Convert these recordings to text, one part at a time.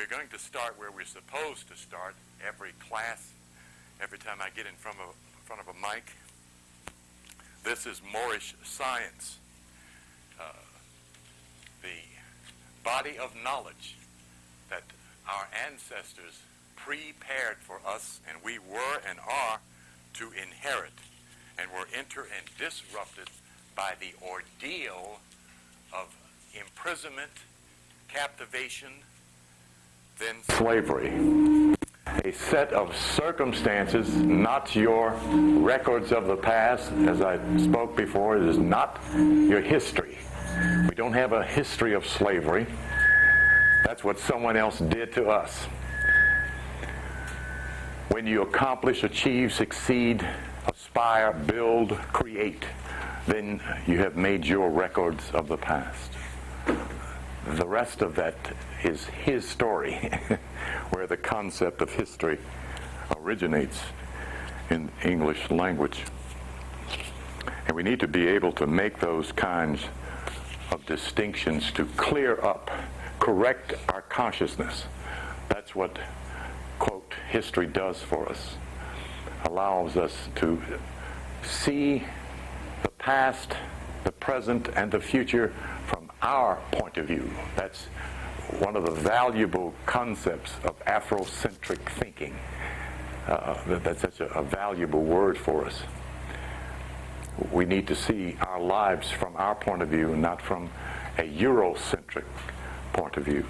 we're going to start where we're supposed to start every class, every time I get in front of a mic. This is Moorish Science, the body of knowledge that our ancestors prepared for us, and we were and are to inherit, and were entered and disrupted by the ordeal of imprisonment, captivation, then slavery. A set of circumstances, not your records of the past. As I spoke before, it is not your history. We don't have a history of slavery. That's what someone else did to us. When you accomplish, achieve, succeed, aspire, build, create, then you have made your records of the past. The rest of that is his story, where the concept of history originates in English language. And we need to be able to make those kinds of distinctions to clear up, correct our consciousness. That's what, quote, history does for us. Allows us to see the past, the present, and the future from our point of view. That's one of the valuable concepts of Afrocentric thinking. That's such a valuable word for us. We need to see our lives from our point of view, not from a Eurocentric point of view.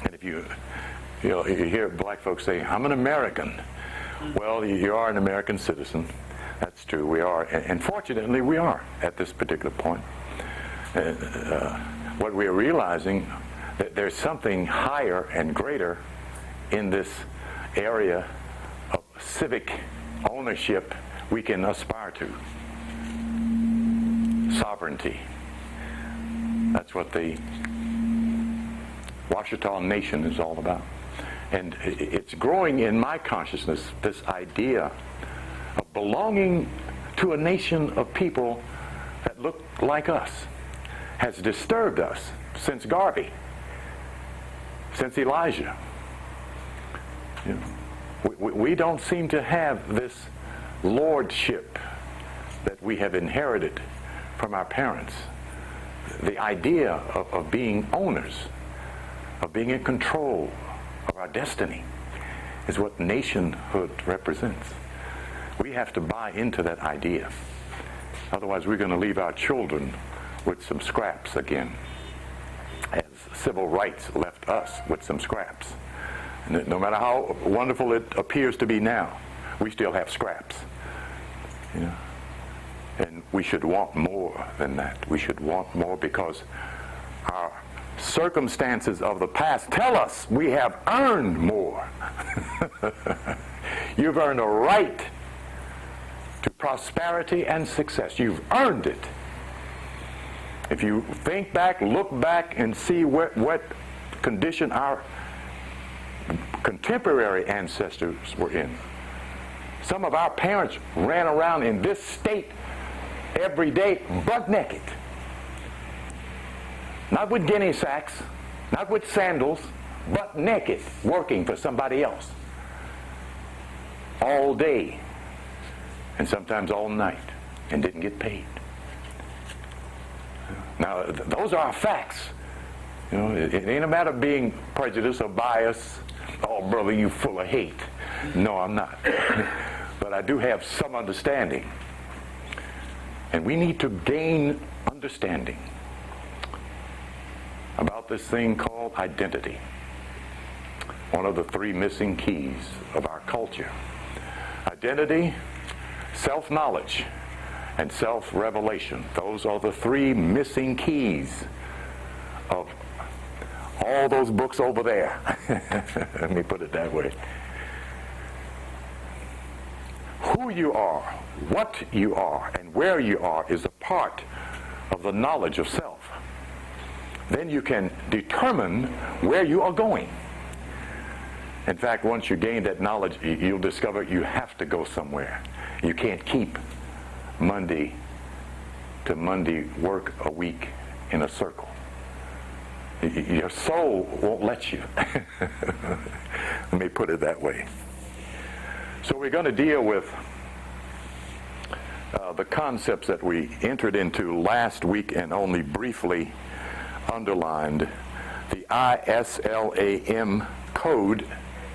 And if you hear black folks say, "I'm an American." Well, you are an American citizen. That's true. We are, and fortunately, we are at this particular point. What we are realizing, that there's something higher and greater in this area of civic ownership we can aspire to. Sovereignty. That's what the Ouachita Nation is all about. And it's growing in my consciousness, this idea of belonging to a nation of people that look like us has disturbed us since Garvey, since Elijah. You know, we don't seem to have this lordship that we have inherited from our parents. The idea of being owners, of being in control of our destiny, is what nationhood represents. We have to buy into that idea. Otherwise, we're going to leave our children with some scraps again, as civil rights left us with some scraps. And no matter how wonderful it appears to be now, we still have scraps. You know? And we should want more than that. We should want more because our circumstances of the past tell us we have earned more. You've earned a right to prosperity and success. You've earned it. If you think back, look back, and see what condition our contemporary ancestors were in. Some of our parents ran around in this state every day, butt naked. Not with guinea sacks, not with sandals, butt naked, working for somebody else. All day, and sometimes all night, and didn't get paid. Now, those are facts. You know, it ain't a matter of being prejudiced or biased. "Oh, brother, you full of hate." No, I'm not. But I do have some understanding. And we need to gain understanding about this thing called identity. One of the three missing keys of our culture. Identity, self-knowledge, and self-revelation. Those are the three missing keys of all those books over there. Let me put it that way. Who you are, what you are, and where you are is a part of the knowledge of self. Then you can determine where you are going. In fact, once you gain that knowledge, you'll discover you have to go somewhere. You can't keep Monday to Monday work a week in a circle. Your soul won't let you. Let me put it that way. So we're going to deal with the concepts that we entered into last week and only briefly underlined. The ISLAM code,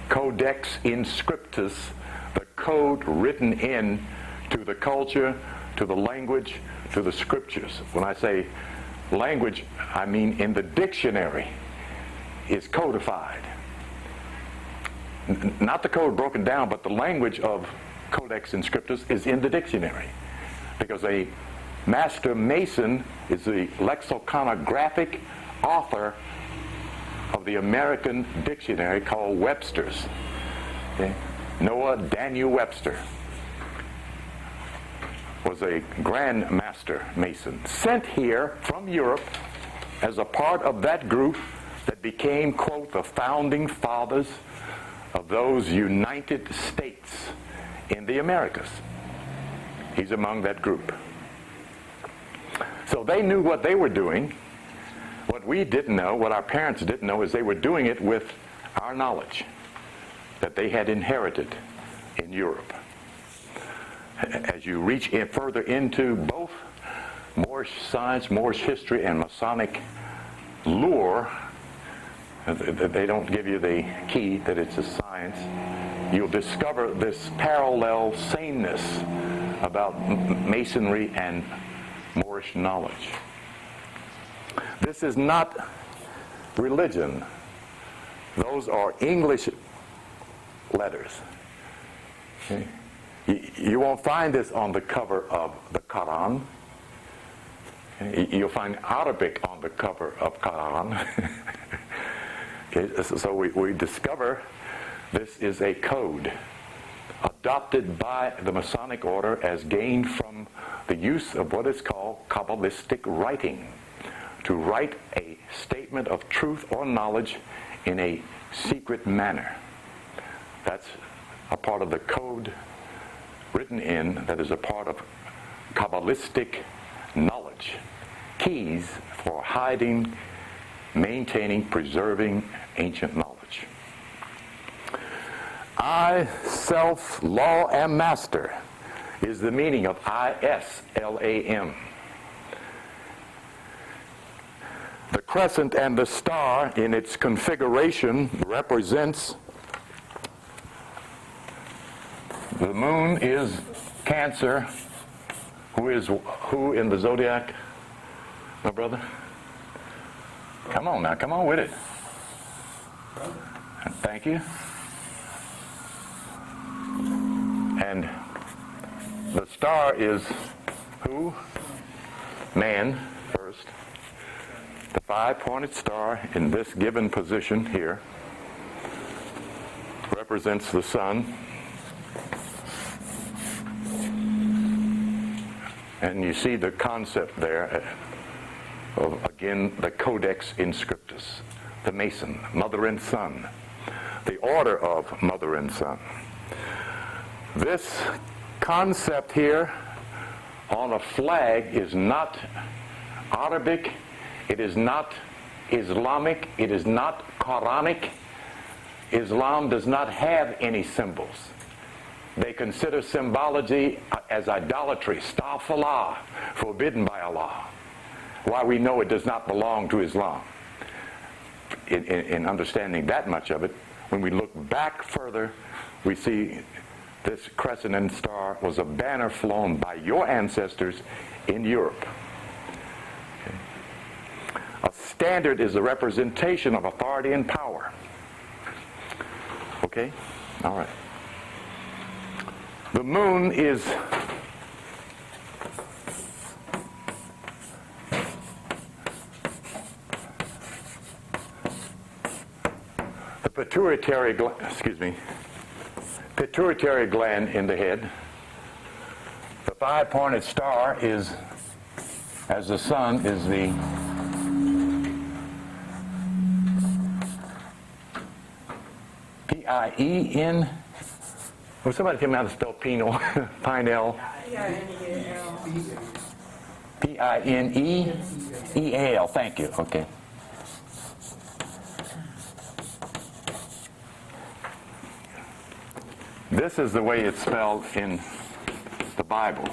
Codex Inscriptus, the code written in to the culture, to the language, to the scriptures. When I say language, I mean in the dictionary is codified. Not the code broken down, but the language of Codex Inscriptus is in the dictionary. Because a master mason is the lexicographic author of the American dictionary called Webster's. Okay? Noah Daniel Webster was a Grand Master Mason sent here from Europe as a part of that group that became, quote, the founding fathers of those United States in the Americas. He's among that group. So they knew what they were doing. What we didn't know, what our parents didn't know, is they were doing it with our knowledge that they had inherited in Europe. As you reach in further into both Moorish science, Moorish history, and Masonic lore, they don't give you the key that it's a science. You'll discover this parallel sameness about Masonry and Moorish knowledge. This is not religion. Those are English letters. Okay? You won't find this on the cover of the Quran. You'll find Arabic on the cover of Quran. Okay, so we discover this is a code adopted by the Masonic order as gained from the use of what is called Kabbalistic writing, to write a statement of truth or knowledge in a secret manner. That's a part of the code written in that is a part of Kabbalistic knowledge. Keys for hiding, maintaining, preserving ancient knowledge. I, self, law, am master is the meaning of ISLAM. The crescent and the star in its configuration represents the moon is Cancer. Who in the zodiac, my brother? Come on now, come on with it. Thank you. And the star is who? Man first. The 5-pointed star in this given position here represents the sun. And you see the concept there of, again, the Codex Inscriptus, the Mason, mother and son, the order of mother and son. This concept here on a flag is not Arabic, it is not Islamic, it is not Quranic. Islam does not have any symbols. They consider symbology as idolatry, astaghfirullah, forbidden by Allah. Why we know it does not belong to Islam. In understanding that much of it, when we look back further, we see this crescent and star was a banner flown by your ancestors in Europe. Okay. A standard is a representation of authority and power. Okay? All right. The moon is the pituitary gland in the head. The 5-pointed star is, as the sun, is the P-I-E-N. Well, somebody tell me how to spell penal. Pinel. P-I-N-E-E-A-L. Thank you. Okay. This is the way it's spelled in the Bible.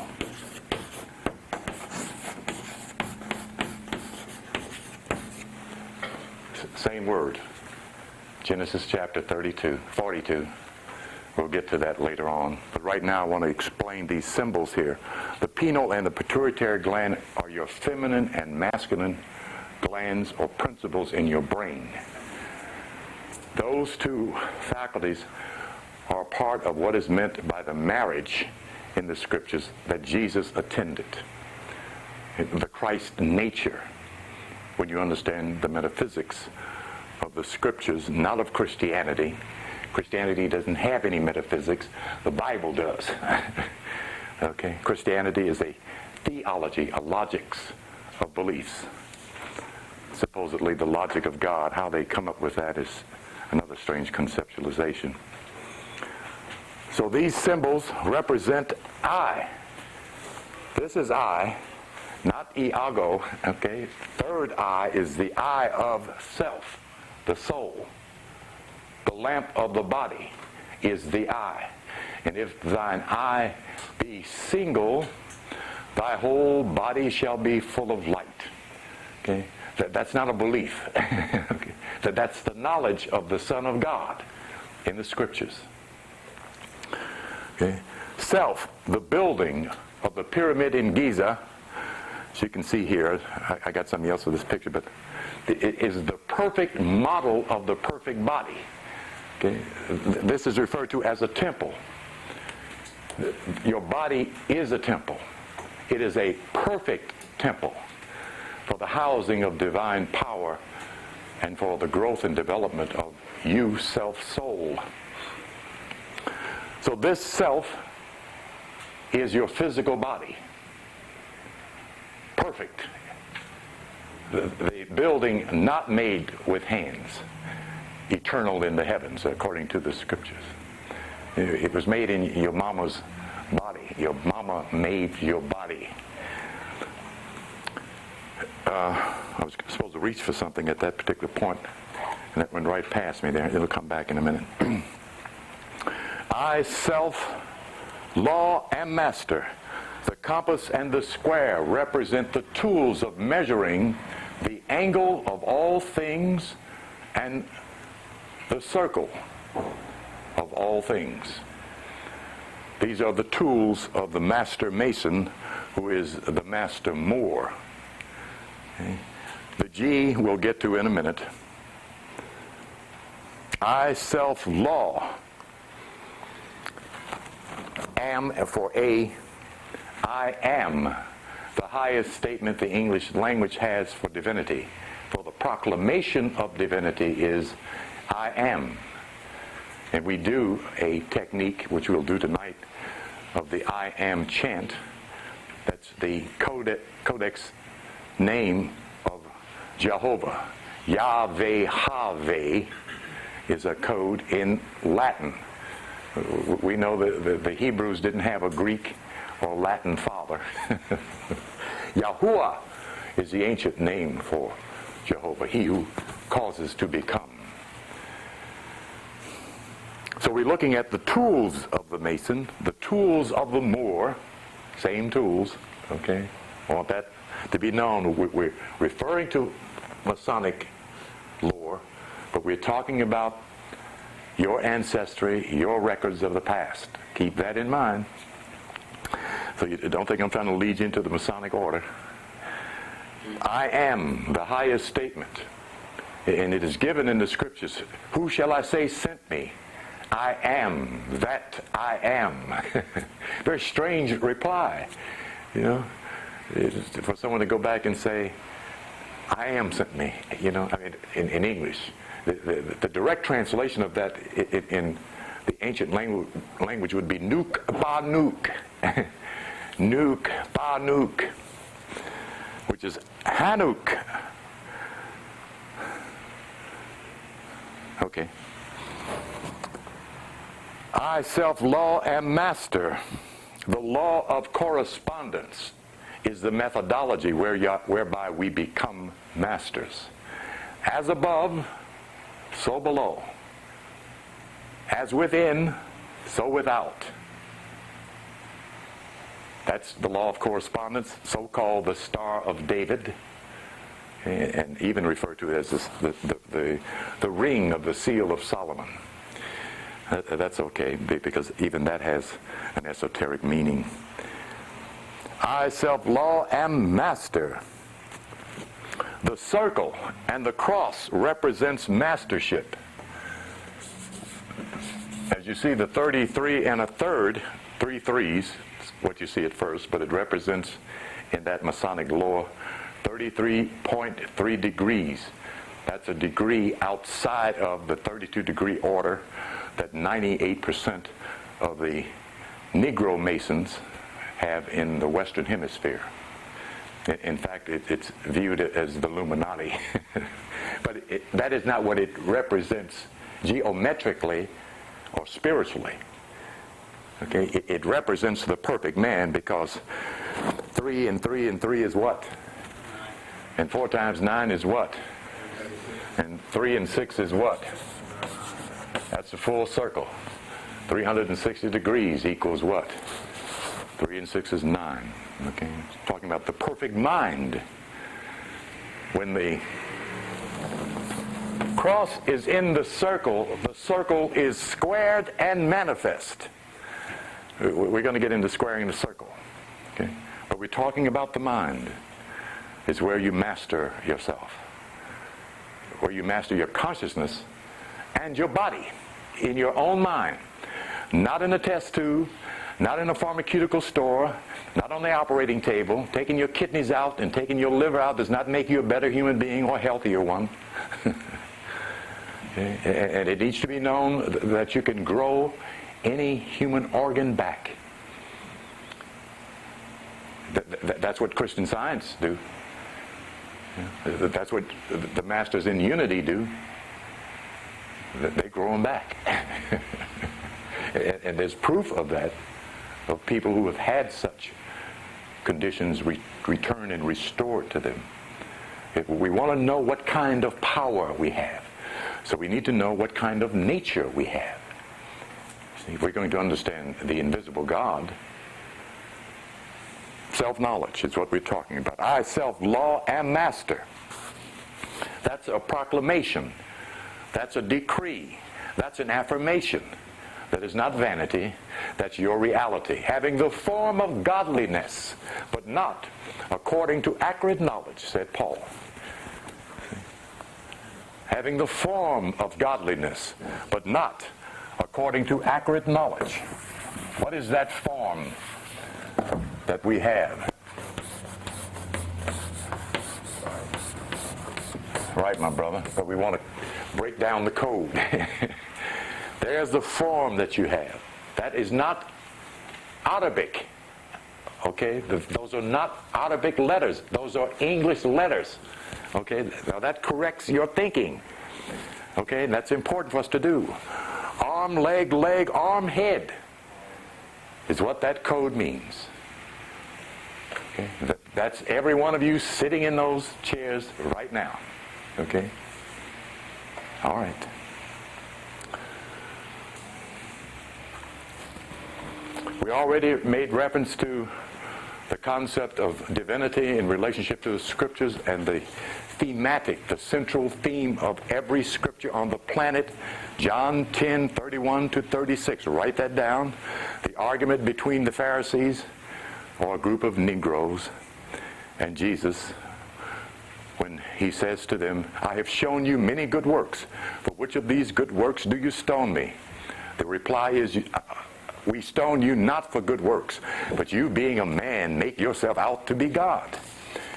Same word. Genesis chapter 42. We'll get to that later on. But right now I want to explain these symbols here. The pineal and the pituitary gland are your feminine and masculine glands or principles in your brain. Those two faculties are part of what is meant by the marriage in the scriptures that Jesus attended. The Christ nature, when you understand the metaphysics of the scriptures, not of Christianity. Christianity doesn't have any metaphysics. The Bible does. Okay? Christianity is a theology, a logics of beliefs. Supposedly the logic of God, how they come up with that is another strange conceptualization. So these symbols represent I. This is I, not iago, okay? Third eye is the eye of self, the soul. The lamp of the body is the eye. And if thine eye be single, thy whole body shall be full of light. Okay? That's not a belief. Okay? That's the knowledge of the Son of God in the scriptures. Okay? Self, the building of the pyramid in Giza, as you can see here, I got something else with this picture, but it is the perfect model of the perfect body. Okay? This is referred to as a temple. Your body is a temple. It is a perfect temple for the housing of divine power and for the growth and development of you, self-soul. So this self is your physical body. Perfect. The building not made with hands. Eternal in the heavens, according to the scriptures. It was made in your mama's body. Your mama made your body. I was supposed to reach for something at that particular point, and that went right past me there. It'll come back in a minute. I, self, law, and master. The compass and the square represent the tools of measuring the angle of all things and the circle of all things. These are the tools of the master mason, who is the master Moor. Okay. The G we'll get to in a minute. I, self, law. Am for A. I am the highest statement the English language has for divinity. For the proclamation of divinity is I am. And we do a technique, which we'll do tonight, of the I am chant. That's the codex name of Jehovah. Yahweh Have is a code in Latin. We know that the Hebrews didn't have a Greek or Latin father. Yahuwah is the ancient name for Jehovah, he who causes to become. So we're looking at the tools of the Mason, the tools of the Moor, same tools, okay? I want that to be known. We're referring to Masonic lore, but we're talking about your ancestry, your records of the past. Keep that in mind. So you don't think I'm trying to lead you into the Masonic order. I am the highest statement, and it is given in the scriptures. Who shall I say sent me? I am that I am. Very strange reply, you know, for someone to go back and say, I am sent me, you know, I mean, in English. The direct translation of that in the ancient language would be Nuk Ba Nuk. Nuk Ba Nuk, which is Hanuk. Okay. I, self, law, am master. The law of correspondence is the methodology whereby we become masters. As above, so below. As within, so without. That's the law of correspondence, so-called the Star of David, and even referred to as the ring of the seal of Solomon. That's okay, because even that has an esoteric meaning. I, self-law, am master. The circle and the cross represents mastership. As you see, the 33 and a third, 3 threes, what you see at first, but it represents in that Masonic law 33.3 degrees. That's a degree outside of the 32-degree order that 98% of the Negro Masons have in the Western Hemisphere. In fact, it's viewed as the Illuminati. But that is not what it represents geometrically or spiritually. Okay, it represents the perfect man, because 3 and 3 and 3 is what? And 4 times 9 is what? And 3 and 6 is what? That's a full circle. 360 degrees equals what? 3 and 6 is 9. Okay, talking about the perfect mind. When the cross is in the circle is squared and manifest. We're going to get into squaring the circle. Okay, but we're talking about the mind. It's where you master yourself, where you master your consciousness and your body in your own mind, not in a test tube, not in a pharmaceutical store, not on the operating table. Taking your kidneys out and taking your liver out does not make you a better human being or a healthier one. And it needs to be known that you can grow any human organ back. That's what Christian Science do. That's what the masters in unity do. They grow them back. And there's proof of that, of people who have had such conditions return and restored to them. If we want to know what kind of power we have, so we need to know what kind of nature we have. See, if we're going to understand the invisible God, self-knowledge is what we're talking about. I, self-law, am master. That's a proclamation. That's a decree. That's an affirmation. That is not vanity. That's your reality. Having the form of godliness, but not according to accurate knowledge, said Paul. Having the form of godliness, but not according to accurate knowledge. What is that form that we have? Right, my brother, but we want to break down the code. There's the form that you have. That is not Arabic. Okay? Those are not Arabic letters. Those are English letters. Okay? Now that corrects your thinking. Okay? And that's important for us to do. Arm, leg, arm, head is what that code means. Okay? That's every one of you sitting in those chairs right now. Okay? All right. We already made reference to the concept of divinity in relationship to the scriptures and the thematic, the central theme of every scripture on the planet. John 10:31 to 36. Write that down. The argument between the Pharisees, or a group of Negroes, and Jesus, when he says to them, I have shown you many good works. For which of these good works do you stone me? The reply is, we stone you not for good works, but you being a man make yourself out to be God.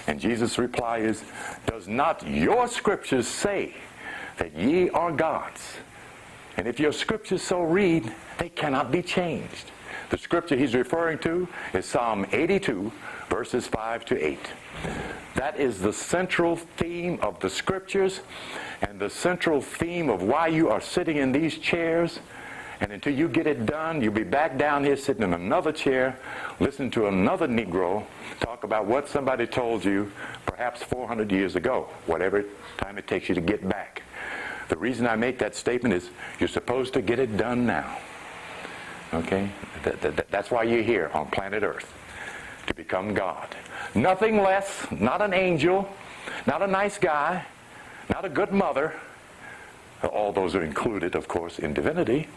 And Jesus' reply is, does not your scriptures say that ye are gods? And if your scriptures so read, they cannot be changed. The scripture he's referring to is Psalm 82, verses 5 to 8. That is the central theme of the scriptures and the central theme of why you are sitting in these chairs. And until you get it done, you'll be back down here sitting in another chair, listening to another Negro talk about what somebody told you perhaps 400 years ago, whatever time it takes you to get back. The reason I make that statement is you're supposed to get it done now. Okay? That's why you're here on planet Earth, to become God. Nothing less, not an angel, not a nice guy, not a good mother. All those are included, of course, in divinity,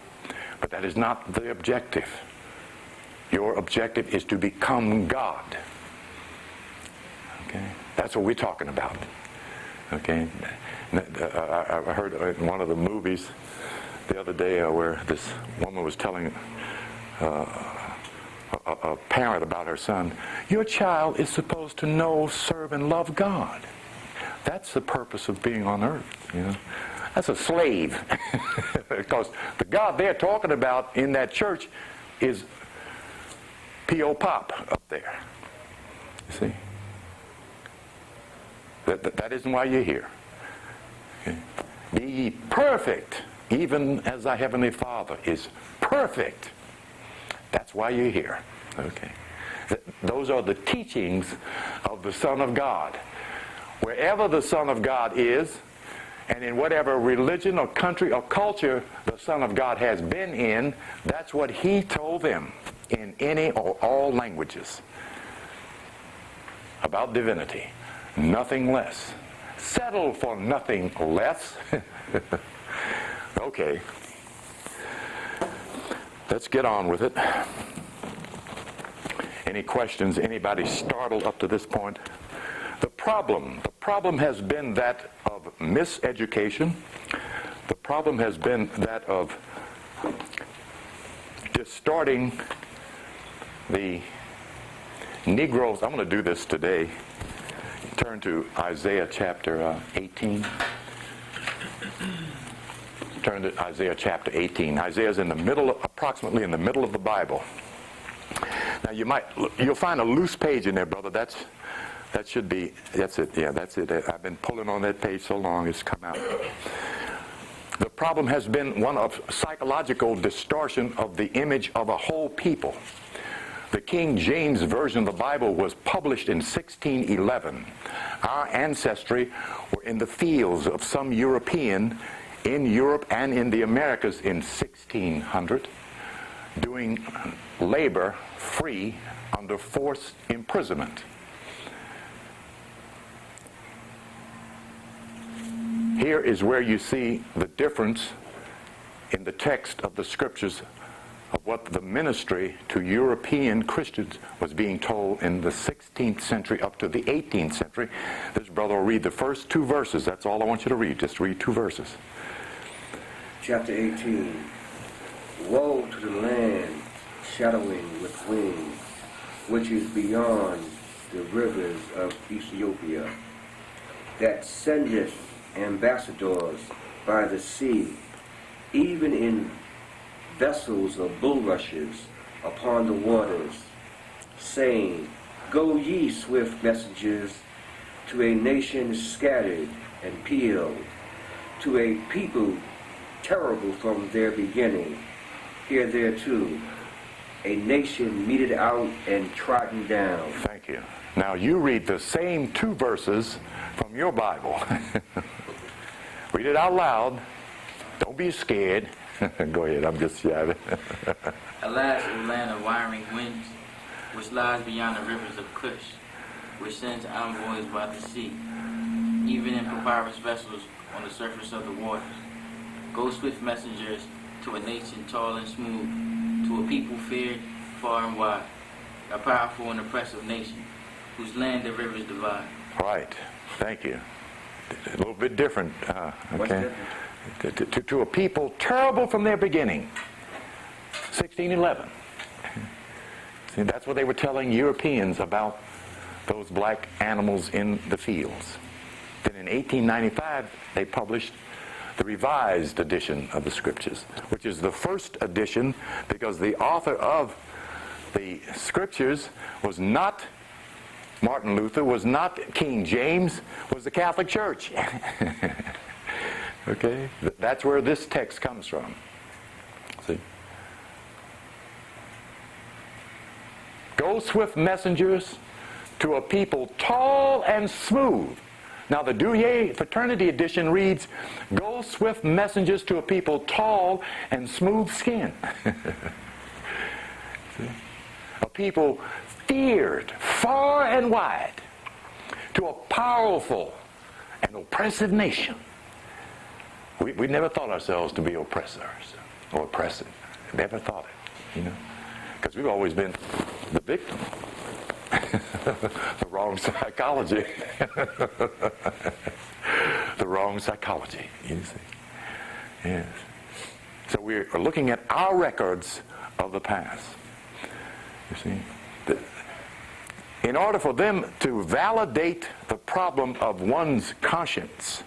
but that is not the objective. Your objective is to become God. Okay? That's what we're talking about. Okay? I heard in one of the movies the other day where this woman was telling a parent about her son, your child is supposed to know, serve, and love God. That's the purpose of being on earth, you know. That's a slave. Because the God they're talking about in that church is P.O. Pop up there. You see? That isn't why you're here. Okay? Be ye perfect, even as thy heavenly Father is perfect. That's why you're here. Okay. Those are the teachings of the Son of God. Wherever the Son of God is, and in whatever religion or country or culture the Son of God has been in, that's what he told them in any or all languages about divinity. Nothing less. Settle for nothing less. Okay. Let's get on with it. Any questions? Anybody startled up to this point? The problem has been that of miseducation. The problem has been that of distorting the Negroes. I'm going to do this today. Turn to Isaiah chapter 18. Turn to Isaiah chapter 18. Isaiah's in the middle, approximately in the middle of the Bible. Now you'll find a loose page in there, brother. That should be, that's it. Yeah, that's it. I've been pulling on that page so long it's come out. The problem has been one of psychological distortion of the image of a whole people. The King James Version of the Bible was published in 1611. Our ancestry were in the fields of some European in Europe and in the Americas in 1600, doing labor free under forced imprisonment. Here is where you see the difference in the text of the scriptures of what the ministry to European Christians was being told in the 16th century up to the 18th century. This brother will read the first two verses. That's all I want you to read. Just read two verses. Chapter 18. Woe to the land shadowing with wings, which is beyond the rivers of Ethiopia, that sendeth ambassadors by the sea, even in vessels of bulrushes upon the waters, saying, Go ye, swift messengers, to a nation scattered and peeled, to a people terrible from their beginning, here thereto, a nation meted out and trodden down. Thank you. Now you read the same two verses from your Bible. Read it out loud. Don't be scared. Go ahead, I'm just yapping. Alas, O land of wiring winds, which lies beyond the rivers of Cush, which sends envoys by the sea, even in papyrus vessels on the surface of the waters. Go swift messengers to a nation tall and smooth, to a people feared far and wide, a powerful and oppressive nation, whose land the rivers divide. Right. Thank you. A little bit different. Okay. To a people terrible from their beginning. 1611. See, that's what they were telling Europeans about those black animals in the fields. Then in 1895, they published the revised edition of the scriptures, which is the first edition because the author of the scriptures was not Martin Luther, was not King James, was the Catholic Church. Okay? That's where this text comes from. See? Go swift messengers to a people tall and smooth. Now the Douay Fraternity edition reads, Go swift messengers to a people tall and smooth skin. See? A people feared far and wide to a powerful and oppressive nation. We never thought ourselves to be oppressors or oppressive. Never thought it, you know, because we've always been the victim. The wrong psychology. The wrong psychology, you see. Yes. So we're looking at our records of the past. You see. In order for them to validate the problem of one's conscience,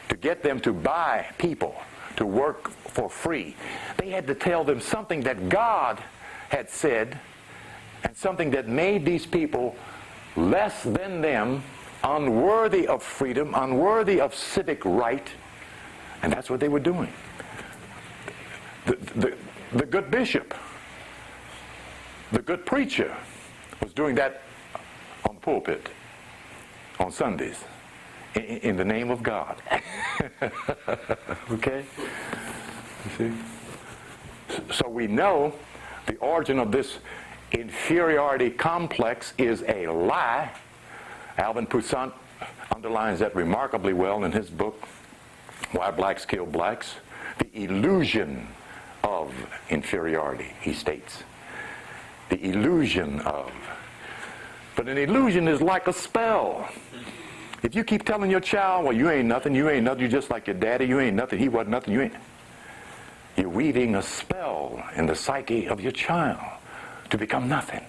to get them to buy people, to work for free, they had to tell them something that God had said and something that made these people less than them, unworthy of freedom, unworthy of civic right, and that's what they were doing. The good bishop, the good preacher was doing that on the pulpit on Sundays in the name of God. Okay? You see? So we know the origin of this inferiority complex is a lie. Alvin Toussaint underlines that remarkably well in his book, Why Blacks Kill Blacks. The illusion of inferiority, he states. The illusion of. But an illusion is like a spell. If you keep telling your child, well, you ain't nothing, you're just like your daddy, you ain't nothing, he wasn't nothing, you ain't. You're weaving a spell in the psyche of your child to become nothing.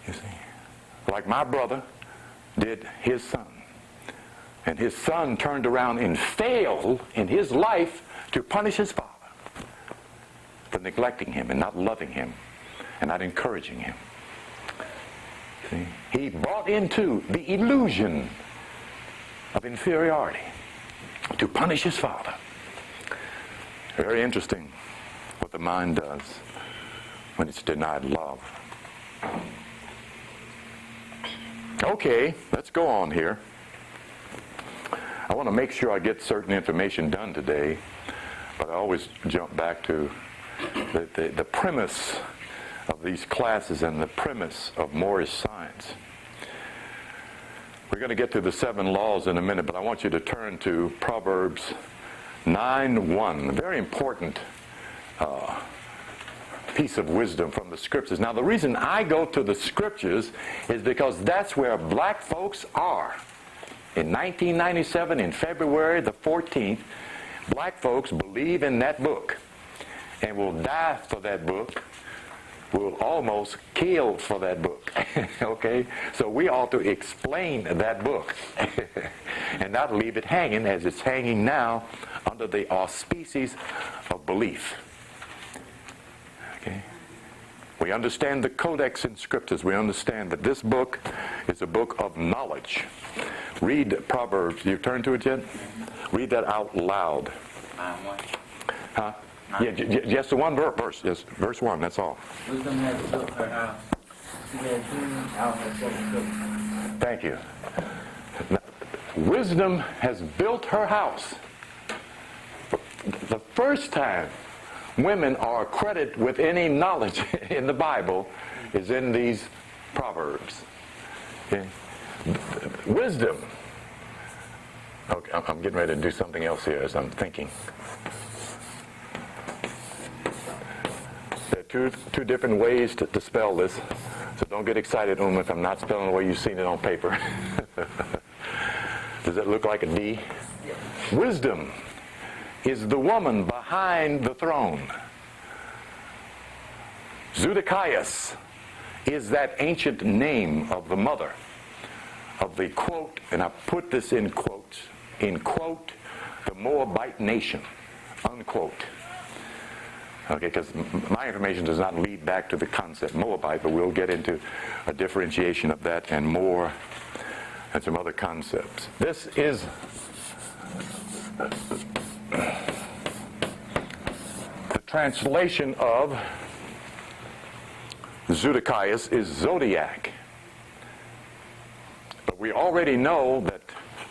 You see? Like my brother did his son. And his son turned around and failed in his life to punish his father for neglecting him and not loving him and not encouraging him. See? He bought into the illusion of inferiority to punish his father. Very interesting what the mind does when it's denied love. Okay, let's go on here. I want to make sure I get certain information done today, but I always jump back to the premise of these classes and the premise of Moorish science. We're going to get to the 7 laws in a minute, but I want you to turn to Proverbs 9:1, a very important piece of wisdom from the scriptures. Now, the reason I go to the scriptures is because that's where black folks are. In 1997, in February the 14th, black folks believe in that book and will die for that book, will almost kill for that book. Okay? So we ought to explain that book and not leave it hanging as it's hanging now under the auspices of belief. Okay? We understand the codex in scriptures. We understand that this book is a book of knowledge. Read Proverbs. You turn to it yet? Read that out loud. 9:1. Huh? Yeah, just the one verse. Yes, verse 1, that's all. Wisdom has built her house. She has hewn out her sepulchre. Thank you. Now, wisdom has built her house. The first time women are credited with any knowledge in the Bible is in these Proverbs. Okay? Wisdom. Okay, I'm getting ready to do something else here as I'm thinking. There are two different ways to spell this, so don't get excited if I'm not spelling the way you've seen it on paper. Does it look like a D? Yes. Wisdom is the woman behind the throne. Zedekias is that ancient name of the mother of the quote, and I put this in quote, the Moabite nation, unquote. Okay, because my information does not lead back to the concept Moabite, but we'll get into a differentiation of that and more, and some other concepts. This is the translation of Zedekias is zodiac. But we already know that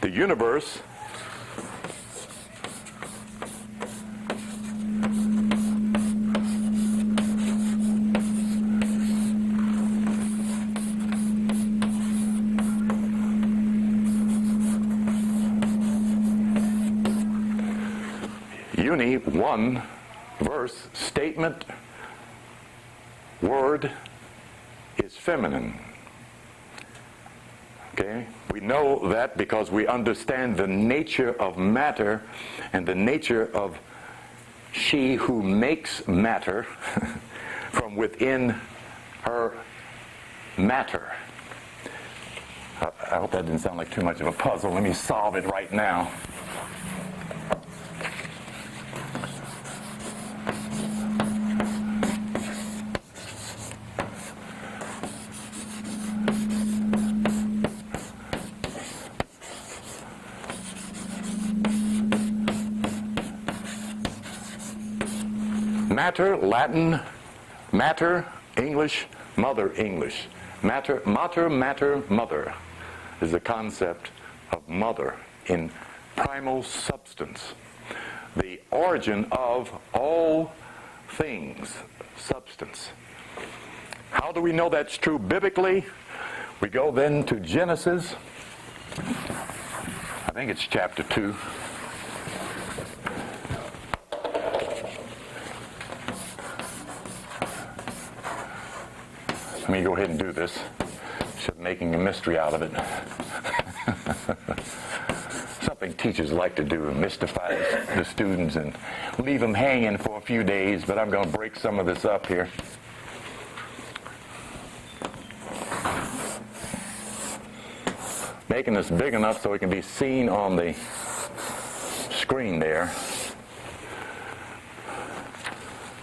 the universe uni, one verse, statement, word is feminine. Okay? We know that because we understand the nature of matter and the nature of she who makes matter from within her matter. I hope that didn't sound like too much of a puzzle. Let me solve it right now. Matter, Latin, matter, English, mother, English. Matter, mother is the concept of mother in primal substance. The origin of all things, substance. How do we know that's true biblically? We go then to Genesis. I think it's chapter 2. Let me go ahead and do this. Instead of making a mystery out of it. Something teachers like to do, mystify the students and leave them hanging for a few days, but I'm going to break some of this up here. Making this big enough so it can be seen on the screen there.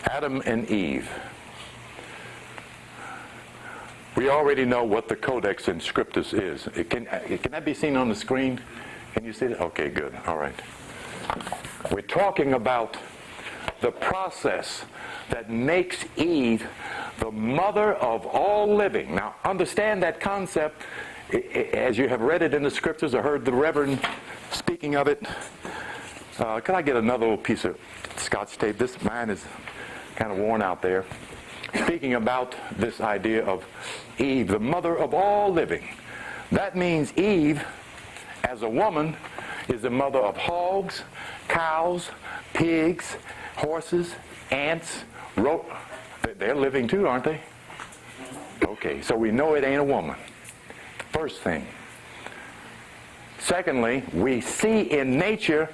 Adam and Eve. We already know what the Codex Inscriptus is. Can that be seen on the screen? Can you see it? Okay, good. All right. We're talking about the process that makes Eve the mother of all living. Now, understand that concept as you have read it in the Scriptures or heard the Reverend speaking of it. Could I get another little piece of Scotch tape? Mine is kind of worn out there. Speaking about this idea of Eve, the mother of all living. That means Eve, as a woman, is the mother of hogs, cows, pigs, horses, ants. They're living too, aren't they? Okay, so we know it ain't a woman. First thing. Secondly, we see in nature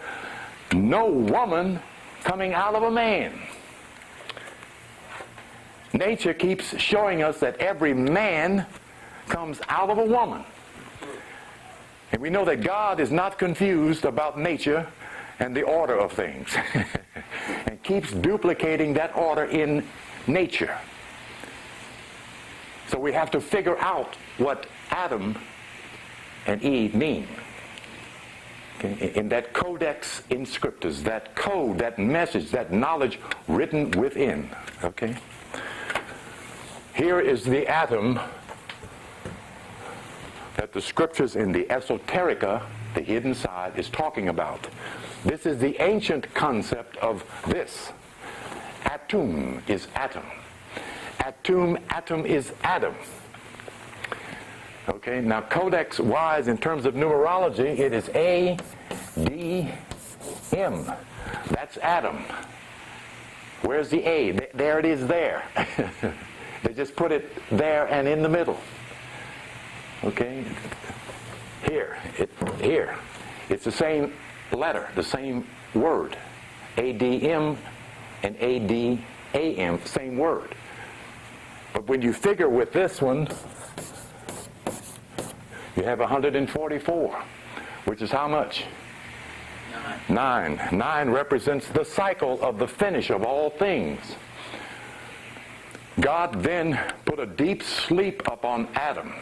no woman coming out of a man. Nature keeps showing us that every man comes out of a woman. And we know that God is not confused about nature and the order of things. And keeps duplicating that order in nature. So we have to figure out what Adam and Eve mean. Okay? In that Codex Inscriptus, that code, that message, that knowledge written within. Okay? Here is the Adam that the Scriptures in the Esoterica, the hidden side, is talking about. This is the ancient concept of this. Atum is atom. Atom is Adam. Okay, now codex-wise, in terms of numerology, it is A-D-M. That's Adam. Where's the A? There it is there. They just put it there and in the middle. Okay? Here. It's the same letter, the same word. A-D-M and A-D-A-M, same word. But when you figure with this one, you have 144, which is how much? 9. 9 represents the cycle of the finish of all things. God then put a deep sleep upon Adam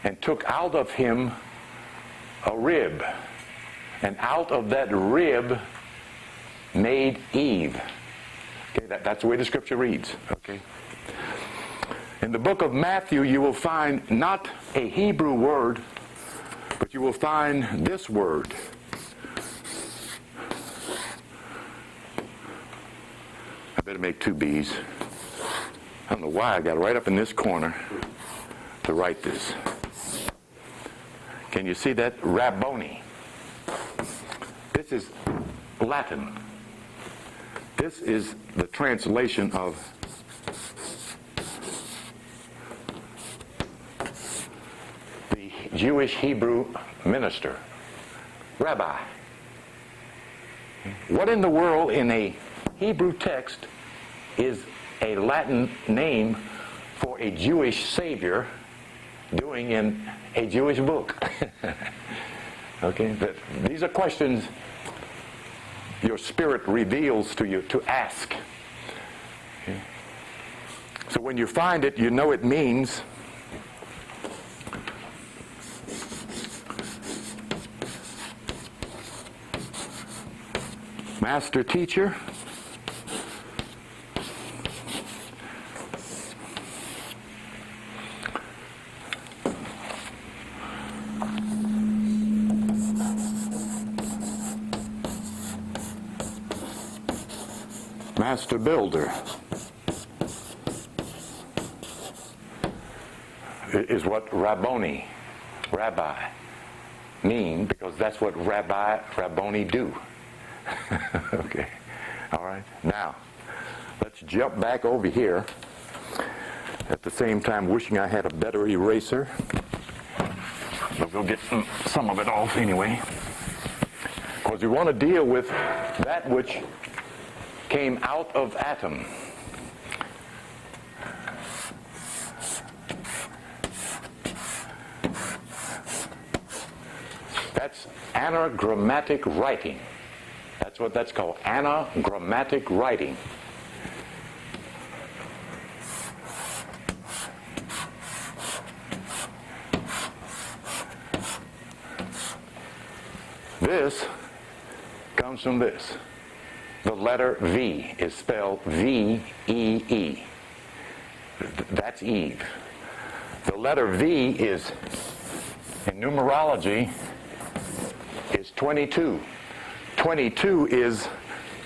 and took out of him a rib. And out of that rib made Eve. Okay, that's the way the Scripture reads. Okay. In the book of Matthew, you will find not a Hebrew word, but you will find this word. I better make 2 B's. I don't know why I got right up in this corner to write this. Can you see that? Rabboni. This is Latin. This is the translation of the Jewish Hebrew minister, rabbi. What in the world in a Hebrew text is a Latin name for a Jewish savior doing in a Jewish book? Okay, these are questions your spirit reveals to you to ask. Okay. So when you find it, you know it means master teacher, master builder is what Rabboni, rabbi, mean, because that's what Rabboni do. Okay, all right. Now, let's jump back over here, at the same time wishing I had a better eraser. But we'll get some of it off anyway, because we want to deal with that which came out of Adam. That's anagrammatic writing. That's what that's called, anagrammatic writing. This comes from this. The letter V is spelled V-E-E. That's Eve. The letter V is, in numerology, is 22. 22 is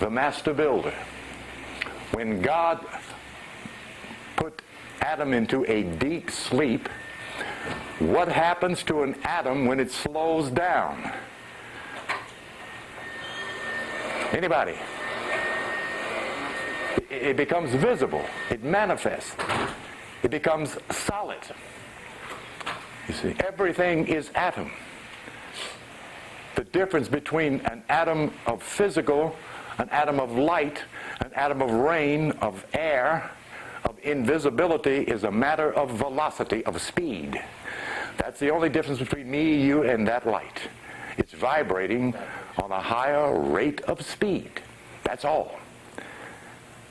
the master builder. When God put Adam into a deep sleep, what happens to an atom when it slows down? Anybody? It becomes visible. It manifests. It becomes solid. You see, everything is atom. The difference between an atom of physical, an atom of light, an atom of rain, of air, of invisibility is a matter of velocity, of speed. That's the only difference between me, you, and that light. It's vibrating on a higher rate of speed. That's all.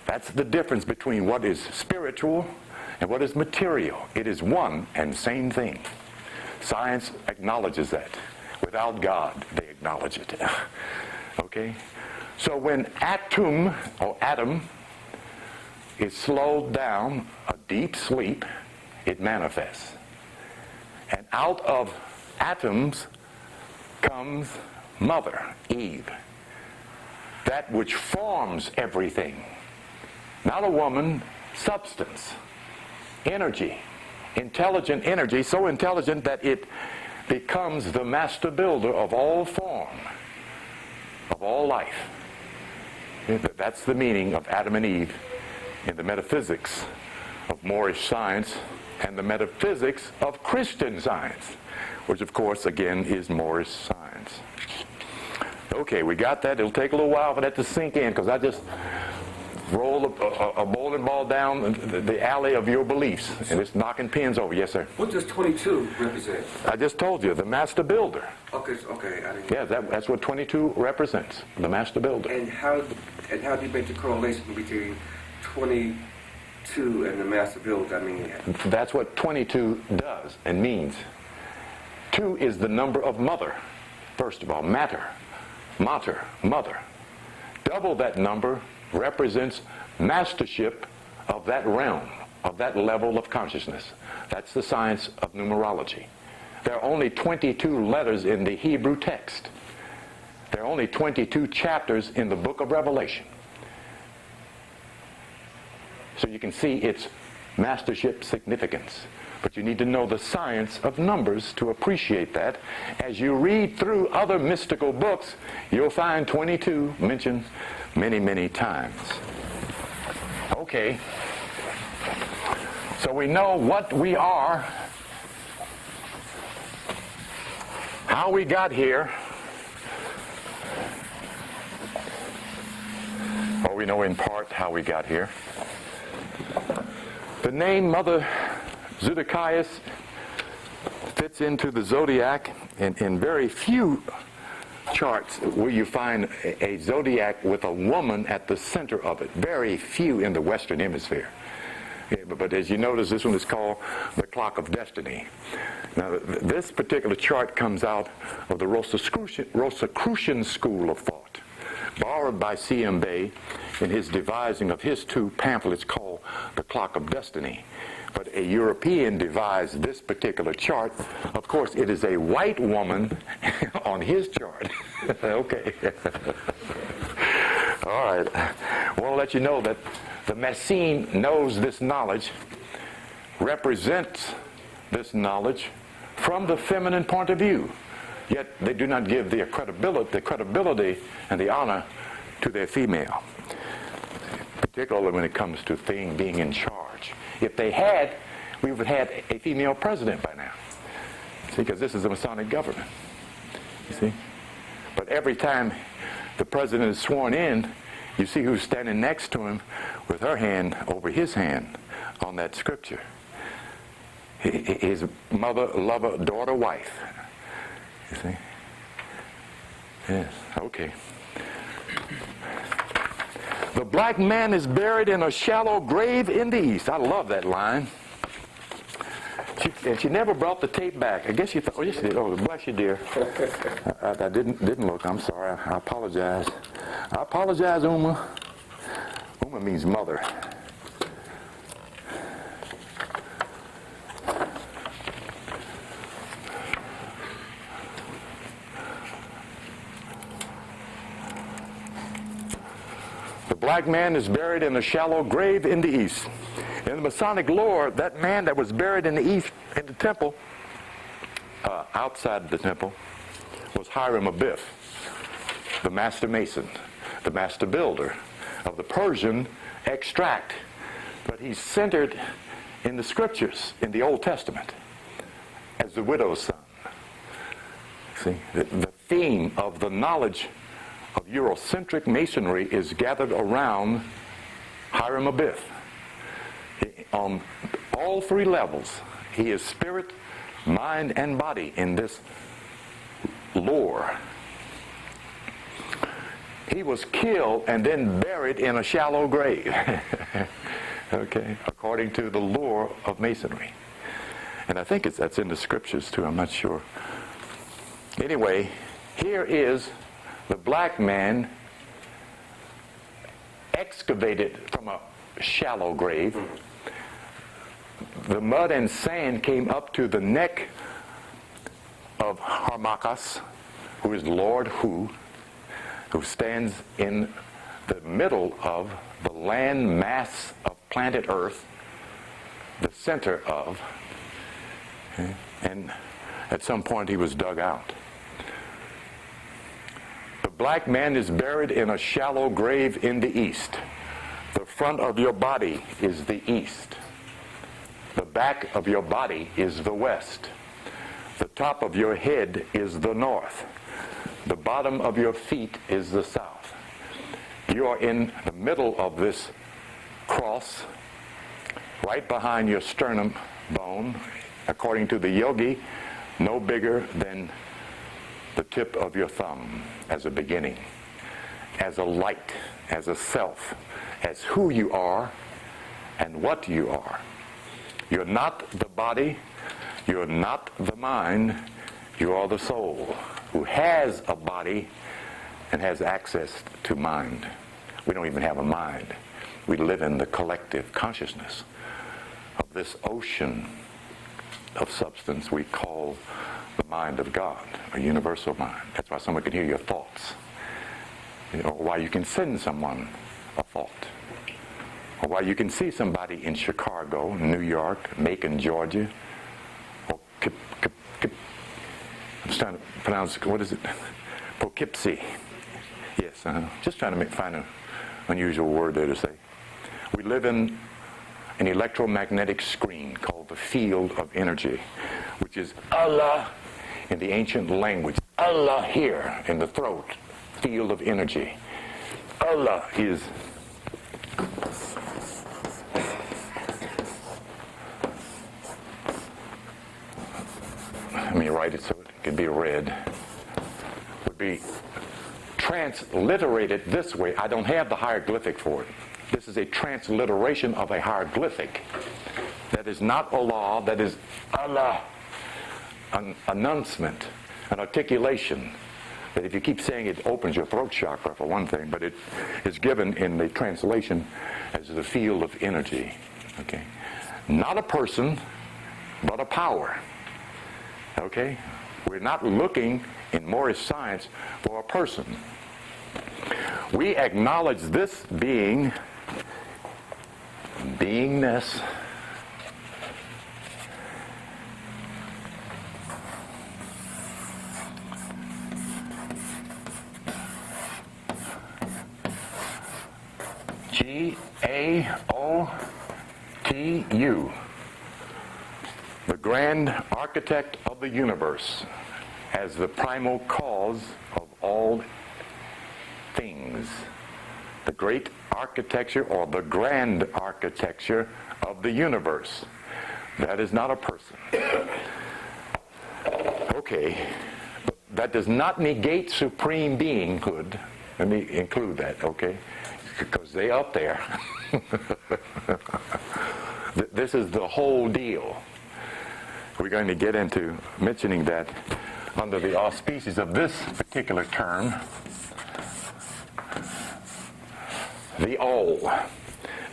That's the difference between what is spiritual and what is material. It is one and same thing. Science acknowledges that. Without God, they acknowledge it. Okay? So when atom, or atom, is slowed down, a deep sleep, it manifests. And out of atoms comes Mother, Eve. That which forms everything. Not a woman, substance, energy, intelligent energy, so intelligent that it becomes the master builder of all form, of all life. That's the meaning of Adam and Eve in the metaphysics of Moorish science and the metaphysics of Christian Science, which of course again is Moorish Science. Okay, we got that. It'll take a little while for that to sink in, because I just roll a bowling ball down the alley of your beliefs, and it's knocking pins over. Yes, sir. What does 22 represent? I just told you, the master builder. Okay, I didn't. Yeah, that's what 22 represents, the master builder. And how do you make the correlation between 22 and the master builder? I mean, that's what 22 does and means. 2 is the number of mother. First of all, mater, mother. Double that number represents mastership of that realm, of that level of consciousness. That's the science of numerology. There are only 22 letters in the Hebrew text. There are only 22 chapters in the book of Revelation. So you can see it's mastership significance. But you need to know the science of numbers to appreciate that. As you read through other mystical books, you'll find 22 mentioned many, many times. Okay. So we know what we are, how we got here, or we know in part how we got here. The name Mother Zedekiah fits into the zodiac in very few charts where you find a zodiac with a woman at the center of it. Very few in the Western Hemisphere. Yeah, but as you notice, this one is called the Clock of Destiny. Now, this particular chart comes out of the Rosicrucian school of thought, borrowed by C.M. Bay in his devising of his two pamphlets called the Clock of Destiny. But a European devised this particular chart. Of course, it is a white woman on his chart. Okay. All right. I want to let you know that the Messene knows this knowledge, represents this knowledge from the feminine point of view. Yet they do not give the credibility and the honor to their female, particularly when it comes to being in charge. If they had, we would have had a female president by now. See, because this is a Masonic government. You see? But every time the president is sworn in, you see who's standing next to him with her hand over his hand on that scripture. His mother, lover, daughter, wife. You see? Yes, okay. The black man is buried in a shallow grave in the east. I love that line. She never brought the tape back. I guess she thought, oh, yes, she did. Oh, bless you, dear. I didn't look. I'm sorry. I apologize. I apologize, Uma. Uma means mother. The black man is buried in a shallow grave in the east. In the Masonic lore, that man that was buried in the east, in the temple, outside the temple, was Hiram Abiff, the master mason, the master builder of the Persian extract. But he's centered in the scriptures, in the Old Testament, as the widow's son. See, the theme of the knowledge of Eurocentric masonry is gathered around Hiram Abiff. On all three levels, he is spirit, mind, and body in this lore. He was killed and then buried in a shallow grave. Okay, according to the lore of masonry. And I think that's in the scriptures too, I'm not sure. Anyway, here is the black man excavated from a shallow grave. The mud and sand came up to the neck of Harmakas, who is Lord Hu, who stands in the middle of the land mass of planet Earth, the center of, and at some point he was dug out. The black man is buried in a shallow grave in the east. The front of your body is the east. The back of your body is the west. The top of your head is the north. The bottom of your feet is the south. You are in the middle of this cross, right behind your sternum bone, according to the yogi, no bigger than the tip of your thumb as a beginning, as a light, as a self, as who you are and what you are. You're not the body, you're not the mind, you are the soul who has a body and has access to mind. We don't even have a mind. We live in the collective consciousness of this ocean of substance we call the mind of God, a universal mind. That's why someone can hear your thoughts. You know, why you can send someone a thought. Well, you can see somebody in Chicago, New York, Macon, Georgia, or I'm just trying to pronounce, what is it? Poughkeepsie. Yes, just trying to find an unusual word there to say. We live in an electromagnetic screen called the field of energy, which is Allah in the ancient language. Allah here in the throat, field of energy. Allah is let me write it so it can be read. Would be transliterated this way. I don't have the hieroglyphic for it. This is a transliteration of a hieroglyphic. That is not Allah, that is Allah. An announcement, an articulation. That if you keep saying it opens your throat chakra for one thing, but it is given in the translation as the field of energy. Okay? Not a person, but a power. Okay? We're not looking in Moorish science for a person. We acknowledge this being, beingness, G-A-O-T-U, the grand architect of the universe, as the primal cause of all things. The great architecture or the grand architecture of the universe. That is not a person. Okay, but that does not negate supreme beinghood. Let me include that, okay? Because they're up there. This is the whole deal. We're going to get into mentioning that under the auspices of this particular term, the all.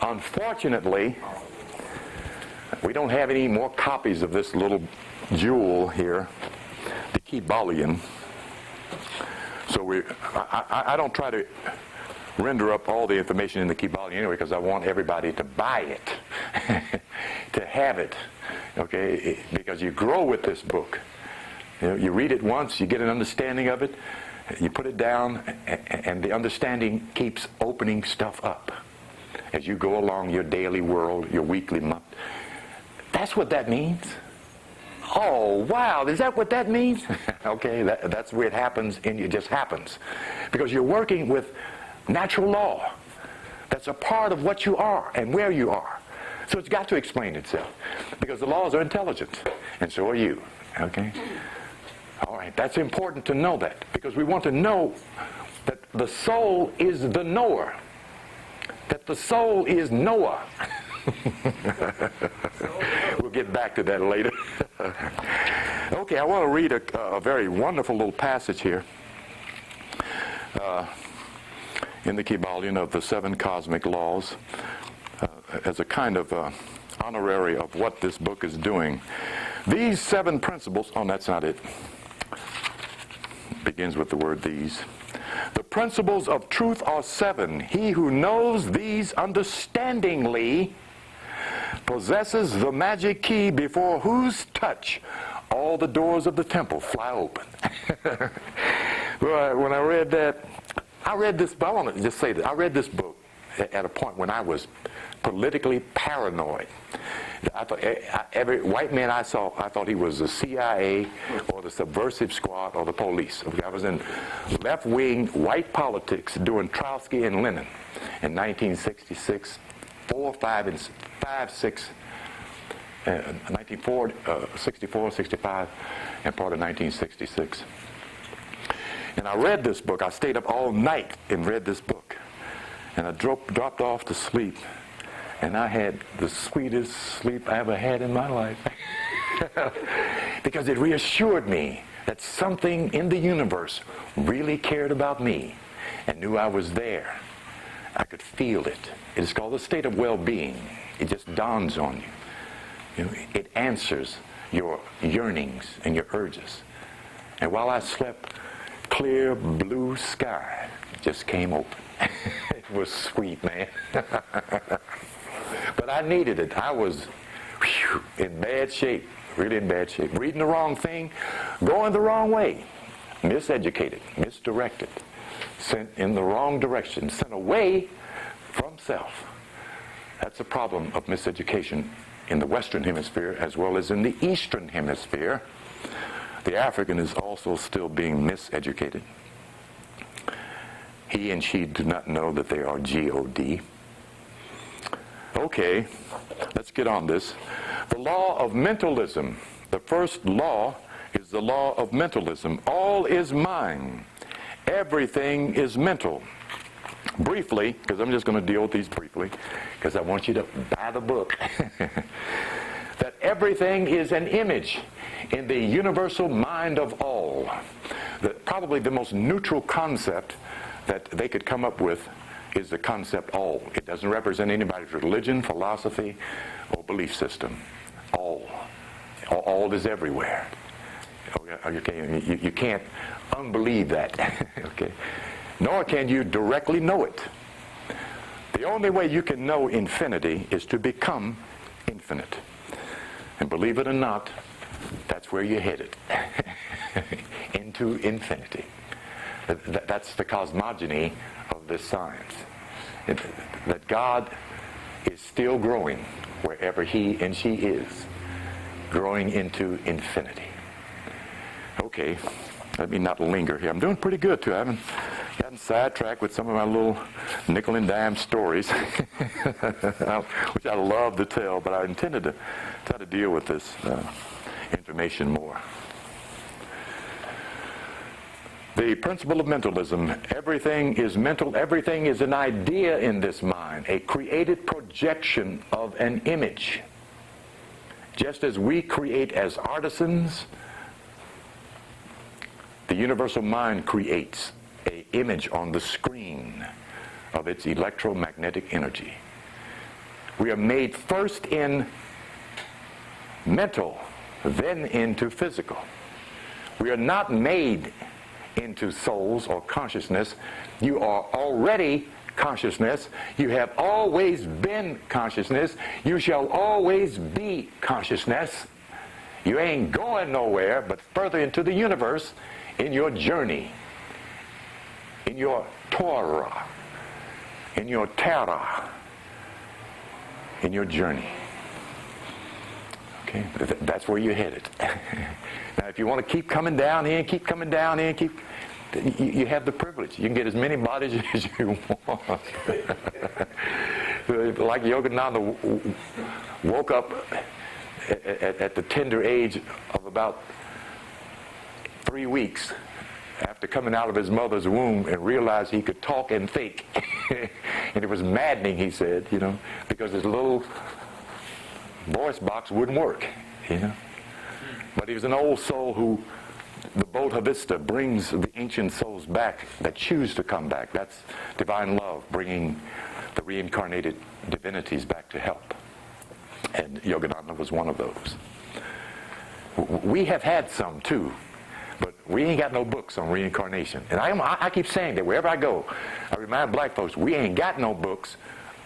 Unfortunately, we don't have any more copies of this little jewel here, the Kybalion. So I don't try to render up all the information in the Kybalion anyway, because I want everybody to buy it, to have it, okay? Because you grow with this book. You know, you read it once, you get an understanding of it, you put it down, and the understanding keeps opening stuff up as you go along your daily world, your weekly month. That's what that means. Oh, wow, is that what that means? Okay, that's where it happens, and it just happens. Because you're working with natural law. That's a part of what you are and where you are. So it's got to explain itself. Because the laws are intelligent, and so are you. Okay? All right, that's important to know that. Because we want to know that the soul is the knower. That the soul is Noah. We'll get back to that later. Okay, I want to read a very wonderful little passage here in the Kybalion of the 7 cosmic laws as a kind of honorary of what this book is doing. These 7 principles, oh, that's not it. Begins with the word these. The principles of truth are 7. He who knows these understandingly possesses the magic key before whose touch all the doors of the temple fly open. Well, when I read that, I want to just say that I read this book at a point when I was politically paranoid. I thought every white man I saw, I thought he was the CIA or the subversive squad or the police. I was in left-wing white politics doing Trotsky and Lenin in 1966, 1964, 65, and part of 1966. And I read this book. I stayed up all night and read this book. And I dropped off to sleep. And I had the sweetest sleep I ever had in my life. Because it reassured me that something in the universe really cared about me and knew I was there. I could feel it. It is called a state of well-being. It just dawns on you. You know, it answers your yearnings and your urges. And while I slept, clear blue sky just came open. It was sweet, man. But I needed it. I was in bad shape, really in bad shape. Reading the wrong thing, going the wrong way, miseducated, misdirected, sent in the wrong direction, sent away from self. That's a problem of miseducation in the Western Hemisphere as well as in the Eastern Hemisphere. The African is also still being miseducated. He and she do not know that they are G-O-D. Okay, let's get on this. The law of mentalism. The first law is the law of mentalism. All is mind. Everything is mental. Briefly, because I'm just going to deal with these briefly, because I want you to buy the book, that everything is an image in the universal mind of all. Probably the most neutral concept that they could come up with is the concept all. It doesn't represent anybody's religion, philosophy, or belief system. All. All is everywhere. Okay, you can't unbelieve that. Okay. Nor can you directly know it. The only way you can know infinity is to become infinite. And believe it or not, that's where you're headed. Into infinity. That's the cosmogony of this science. That God is still growing wherever he and she is. Growing into infinity. Okay, let me not linger here. I'm doing pretty good too. I haven't gotten sidetracked with some of my little nickel and dime stories, which I love to tell, but I intended to try to deal with this information more. The principle of mentalism, everything is mental, everything is an idea in this mind, a created projection of an image. Just as we create as artisans, the universal mind creates an image on the screen of its electromagnetic energy. We are made first in mental, then into physical. We are not made into souls or consciousness. You are already consciousness. You have always been consciousness. You shall always be consciousness. You ain't going nowhere but further into the universe in your journey, in your Torah, in your Terra, in your journey. Okay, that's where you're headed. Now, if you want to keep coming down here and keep coming down here and you have the privilege. You can get as many bodies as you want. Like Yogananda woke up at the tender age of about 3 weeks after coming out of his mother's womb and realized he could talk and think. And it was maddening, he said, because his little voice box wouldn't work, But he was an old soul who, the Bodha Vista brings the ancient souls back that choose to come back. That's divine love, bringing the reincarnated divinities back to help. And Yogananda was one of those. We have had some too, but we ain't got no books on reincarnation. And I keep saying that wherever I go, I remind black folks, we ain't got no books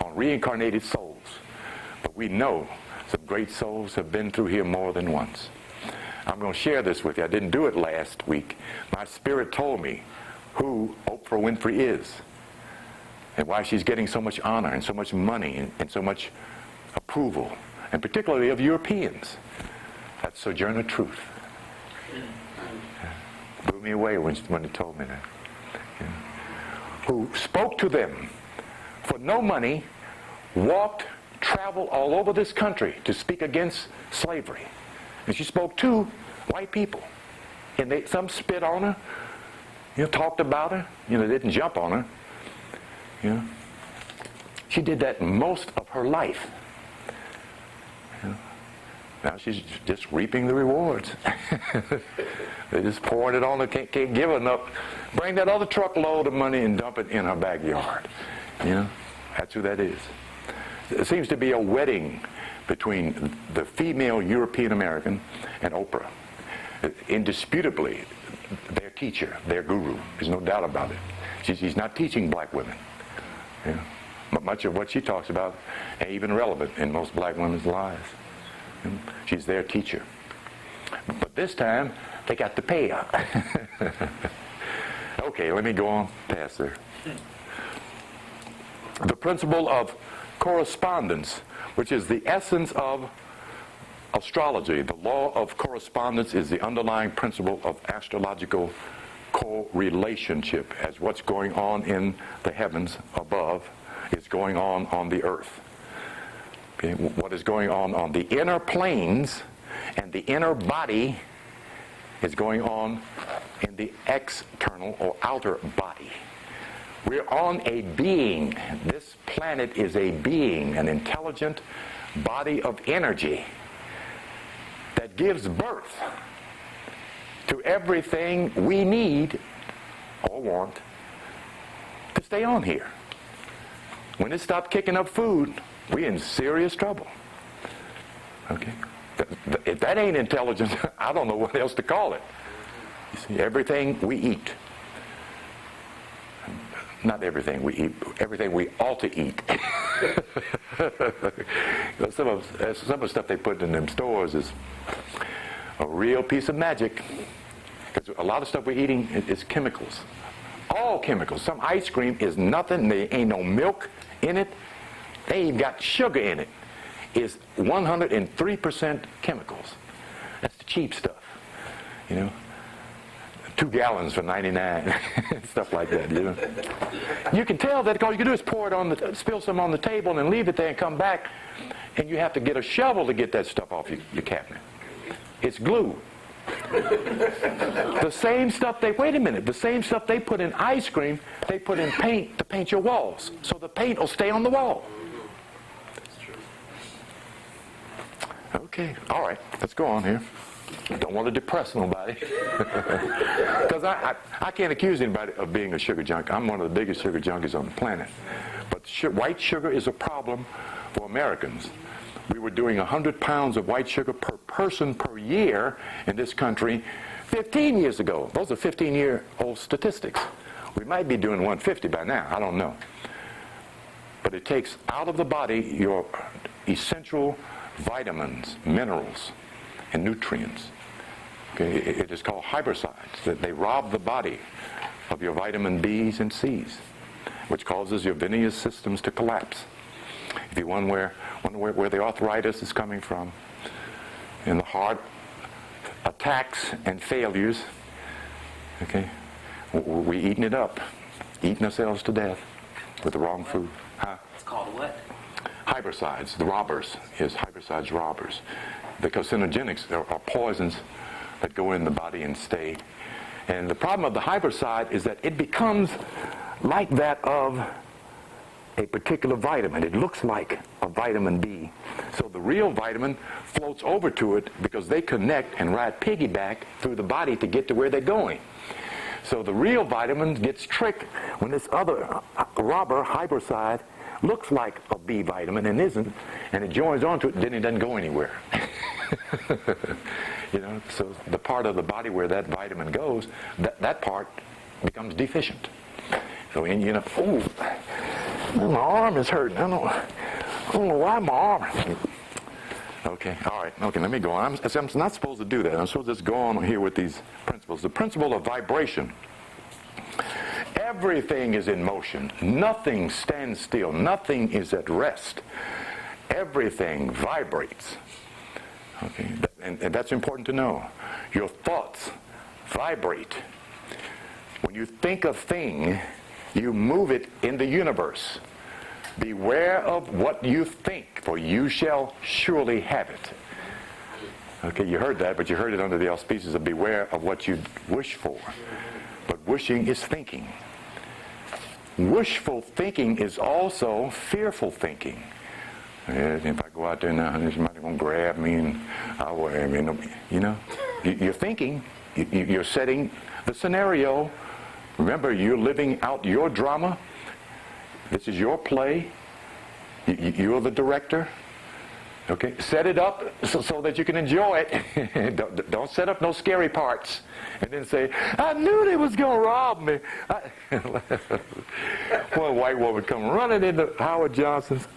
on reincarnated souls. But we know some great souls have been through here more than once. I'm going to share this with you. I didn't do it last week. My spirit told me who Oprah Winfrey is and why she's getting so much honor and so much money and so much approval, and particularly of Europeans. That's Sojourner Truth. Blew me away when it told me that. Who spoke to them for no money, traveled all over this country to speak against slavery. And she spoke to white people. And some spit on her, talked about her, didn't jump on her. She did that most of her life. Now she's just reaping the rewards. They're just pouring it on her, can't give her enough. Bring that other truckload of money and dump it in her backyard. That's who that is. It seems to be a wedding between the female European American and Oprah. Indisputably, their teacher, their guru. There's no doubt about it. She's not teaching black women. But much of what she talks about ain't even relevant in most black women's lives. She's their teacher. But this time, they got to pay her. Okay, let me go on past there. The principle of correspondence, which is the essence of astrology. The law of correspondence is the underlying principle of astrological co-relationship, as what's going on in the heavens above is going on the earth. Okay? What is going on the inner planes and the inner body is going on in the external or outer body. We're on a being. This planet is a being, an intelligent body of energy that gives birth to everything we need or want to stay on here. When it stops kicking up food, we're in serious trouble. Okay? If that ain't intelligence, I don't know what else to call it. You see, everything we eat, not everything we eat, everything we ought to eat. Some of the stuff they put in them stores is a real piece of magic. Because a lot of stuff we're eating is chemicals. All chemicals. Some ice cream is nothing. There ain't no milk in it. They ain't got sugar in it. It's 103% chemicals. That's the cheap stuff. You know? 2 gallons for 99. Stuff like that, you know. You can tell that all you can do is pour it on spill some on the table and leave it there and come back, and you have to get a shovel to get that stuff off your cabinet. It's glue. The same stuff the same stuff they put in ice cream, they put in paint to paint your walls. So the paint will stay on the wall. Okay, all right, let's go on here. Don't want to depress nobody. Because I can't accuse anybody of being a sugar junkie. I'm one of the biggest sugar junkies on the planet. But white sugar is a problem for Americans. We were doing 100 pounds of white sugar per person per year in this country 15 years ago. Those are 15-year-old statistics. We might be doing 150 by now. I don't know. But it takes out of the body your essential vitamins, minerals, and nutrients. Okay? It is called hypersides. That they rob the body of your vitamin B's and C's, which causes your venous systems to collapse. If you wonder where the arthritis is coming from, and the heart attacks and failures, okay, we're eating it up, eating ourselves to death with the wrong food. Huh? It's called what? Hypersides, the robbers, hypersides robbers. The carcinogenics are poisons that go in the body and stay. And the problem of the hyperside is that it becomes like that of a particular vitamin. It looks like a vitamin B. So the real vitamin floats over to it because they connect and ride piggyback through the body to get to where they're going. So the real vitamin gets tricked when this other robber, hyperside, looks like a B vitamin and isn't, and it joins onto it, then it doesn't go anywhere. You know, so the part of the body where that vitamin goes, that part becomes deficient. So, you know, oh, my arm is hurting. I don't know why my arm. Okay, all right. Okay, let me go on. I'm not supposed to do that. I'm supposed to just go on here with these principles. The principle of vibration. Everything is in motion. Nothing stands still. Nothing is at rest. Everything vibrates. Okay, and that's important to know. Your thoughts vibrate. When you think a thing, you move it in the universe. Beware of what you think, for you shall surely have it. Okay, you heard that, but you heard it under the auspices of beware of what you wish for. But wishing is thinking. Wishful thinking is also fearful thinking. If I go out there now, somebody's going to grab me and I'll, you know, you're thinking, you're setting the scenario. Remember, you're living out your drama. This is your play. You're the director. Okay, set it up so that you can enjoy it. Don't set up no scary parts. And then say, I knew they was going to rob me. One white woman come running into Howard Johnson's.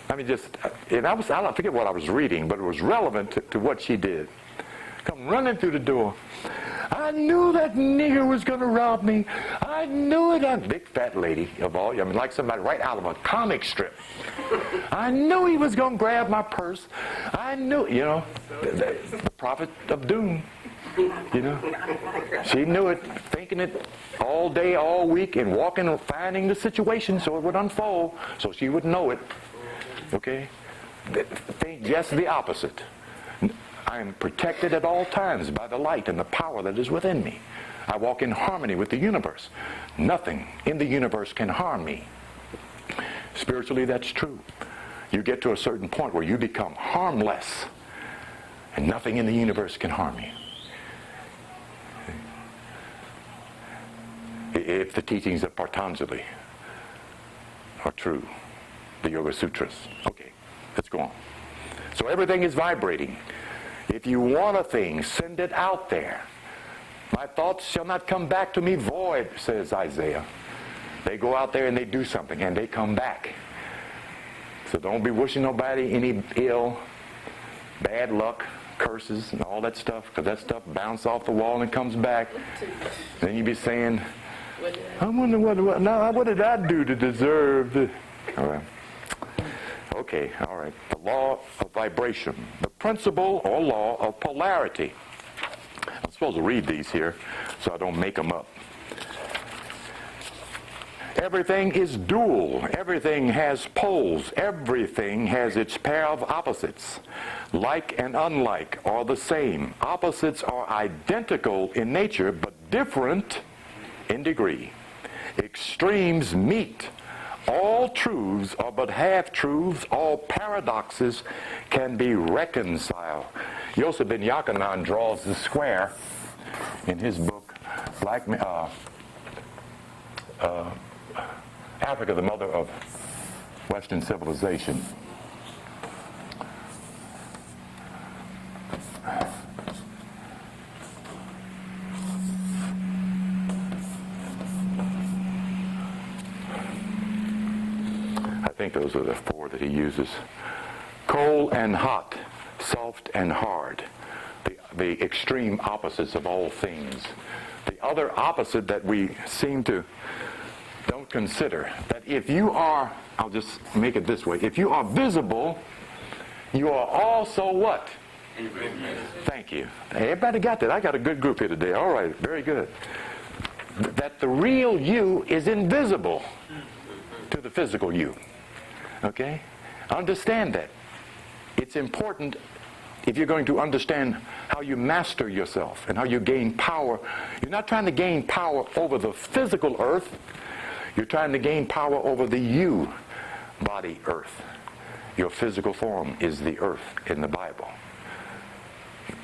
I mean, and I forget what I was reading, but it was relevant to what she did. Come running through the door. I knew that nigger was going to rob me. I knew it. I'm a big fat lady of all. I mean, like somebody right out of a comic strip. I knew he was going to grab my purse. I knew, the prophet of doom. She knew it, thinking it all day, all week, and walking and finding the situation so it would unfold, so she would know it. Okay? Think just the opposite. I am protected at all times by the light and the power that is within me. I walk in harmony with the universe. Nothing in the universe can harm me. Spiritually, that's true. You get to a certain point where you become harmless, and nothing in the universe can harm you. If the teachings of Patanjali are true, the Yoga Sutras. Okay, let's go on. So everything is vibrating. If you want a thing, send it out there. My thoughts shall not come back to me void, says Isaiah. They go out there and they do something and they come back. So don't be wishing nobody any ill, bad luck, curses, and all that stuff, because that stuff bounces off the wall and comes back. Then you be saying, I wonder what did I do to deserve this? All right. Okay, all right. The law of vibration. The principle or law of polarity. I'm supposed to read these here so I don't make them up. Everything is dual. Everything has poles. Everything has its pair of opposites. Like and unlike are the same. Opposites are identical in nature but different in degree. Extremes meet. All truths are but half-truths. All paradoxes can be reconciled. Yosef ben Yochanan draws the square in his book, Africa, the Mother of Western Civilization. I think those are the four that he uses. Cold and hot, soft and hard. The extreme opposites of all things. The other opposite that we seem to don't consider, that if you are, I'll just make it this way, if you are visible, you are also what? Thank you. Everybody got that. I got a good group here today. All right, very good. That the real you is invisible to the physical you. Okay? Understand that. It's important if you're going to understand how you master yourself and how you gain power. You're not trying to gain power over the physical earth. You're trying to gain power over the you body earth. Your physical form is the earth in the Bible.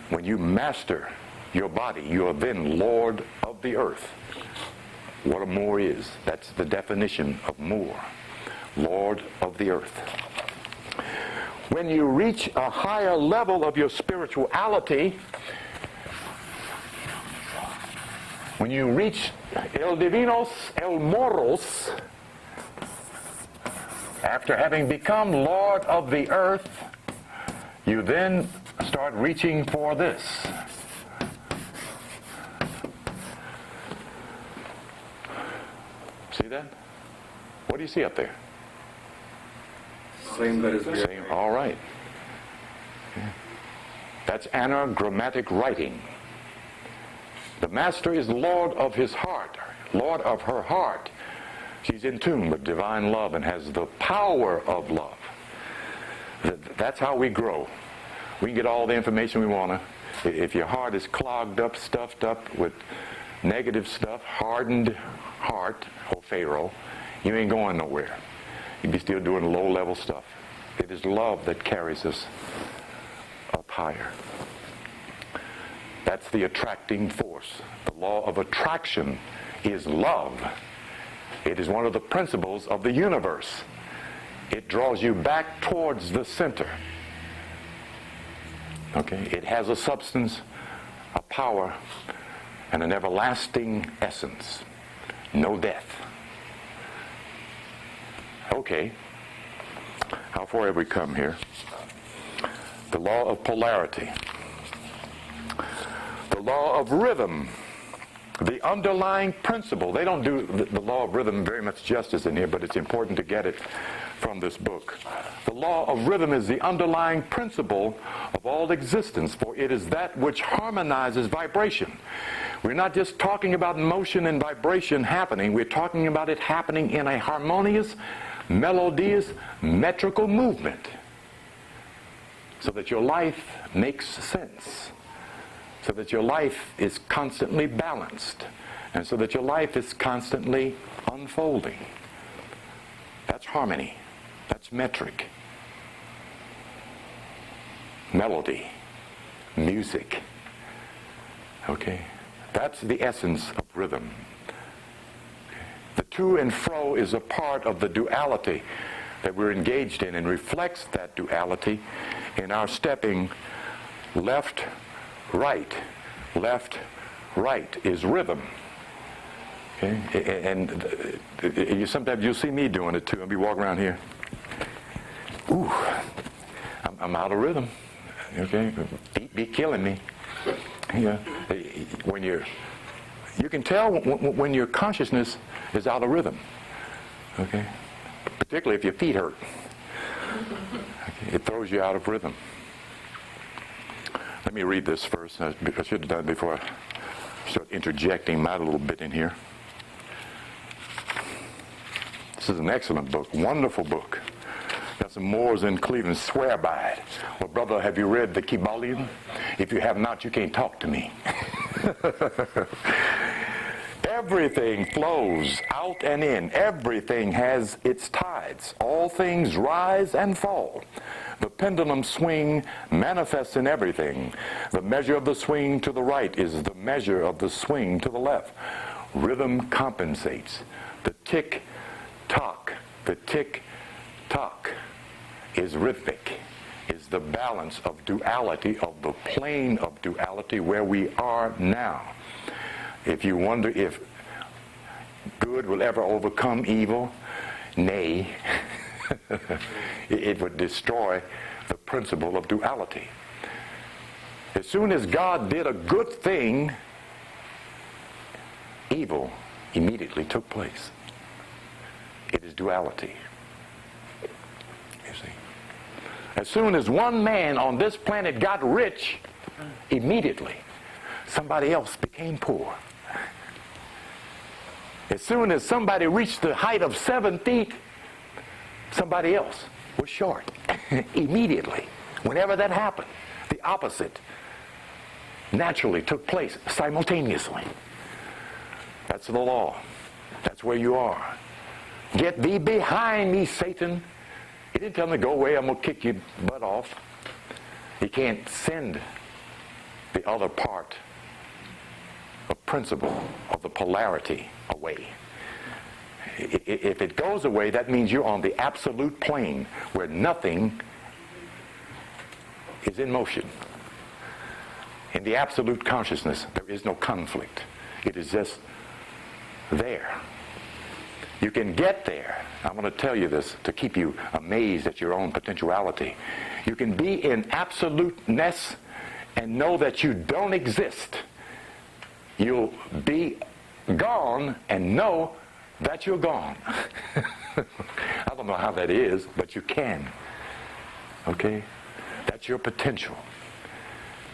When you master your body, you are then Lord of the earth. What a Moor is, that's the definition of Moor. Lord of the earth. When you reach a higher level of your spirituality, when you reach El Divinos, El Moros, after having become Lord of the earth, you then start reaching for this. See that? What do you see up there? Same letters. Same, all right. That's anagrammatic writing. The master is Lord of his heart, Lord of her heart. She's in tune with divine love and has the power of love. That's how we grow. We can get all the information we want to. If your heart is clogged up, stuffed up with negative stuff, hardened heart, or Pharaoh, you ain't going nowhere. You'd be still doing low-level stuff. It is love that carries us up higher. That's the attracting force. The law of attraction is love. It is one of the principles of the universe. It draws you back towards the center. Okay? It has a substance, a power, and an everlasting essence. No death. Okay. How far have we come here? The law of polarity. The law of rhythm. The underlying principle. They don't do the law of rhythm very much justice in here, but it's important to get it from this book. The law of rhythm is the underlying principle of all existence, for it is that which harmonizes vibration. We're not just talking about motion and vibration happening, we're talking about it happening in a harmonious, melodious, metrical movement, so that your life makes sense, so that your life is constantly balanced, and so that your life is constantly unfolding. That's harmony. That's metric. Melody. Music. Okay? That's the essence of rhythm. The to and fro is a part of the duality that we're engaged in, and reflects that duality in our stepping left, right. Left, right is rhythm. Okay? And sometimes you'll see me doing it too. I'll be walking around here. Ooh, I'm out of rhythm. Okay, feet be killing me. Yeah, when you can tell when your consciousness is out of rhythm. Okay, particularly if your feet hurt. Okay, it throws you out of rhythm. Let me read this first. I should have done it before I start interjecting my little bit in here. This is an excellent book, wonderful book. Got some Moors in Cleveland swear by it. Well, brother, have you read the Kybalion? If you have not, you can't talk to me. Everything flows out and in. Everything has its tides. All things rise and fall. The pendulum swing manifests in everything. The measure of the swing to the right is the measure of the swing to the left. Rhythm compensates. The tick-tock, the tick-tock is rhythmic, is the balance of duality, of the plane of duality where we are now. If you wonder if good will ever overcome evil, nay, it would destroy the principle of duality. As soon as God did a good thing, evil immediately took place. It is duality. You see? As soon as one man on this planet got rich, immediately somebody else became poor. As soon as somebody reached the height of 7 feet, somebody else was short. Immediately. Whenever that happened, the opposite naturally took place simultaneously. That's the law. That's where you are. Get thee behind me, Satan. He didn't tell me, go away, I'm going to kick your butt off. He can't send the other part of principle of the polarity away. If it goes away, that means you're on the absolute plane where nothing is in motion. In the absolute consciousness, there is no conflict. It is just there. You can get there. I'm going to tell you this to keep you amazed at your own potentiality. You can be in absoluteness and know that you don't exist. You'll be gone and know that you're gone. I don't know how that is, but you can. Okay? That's your potential.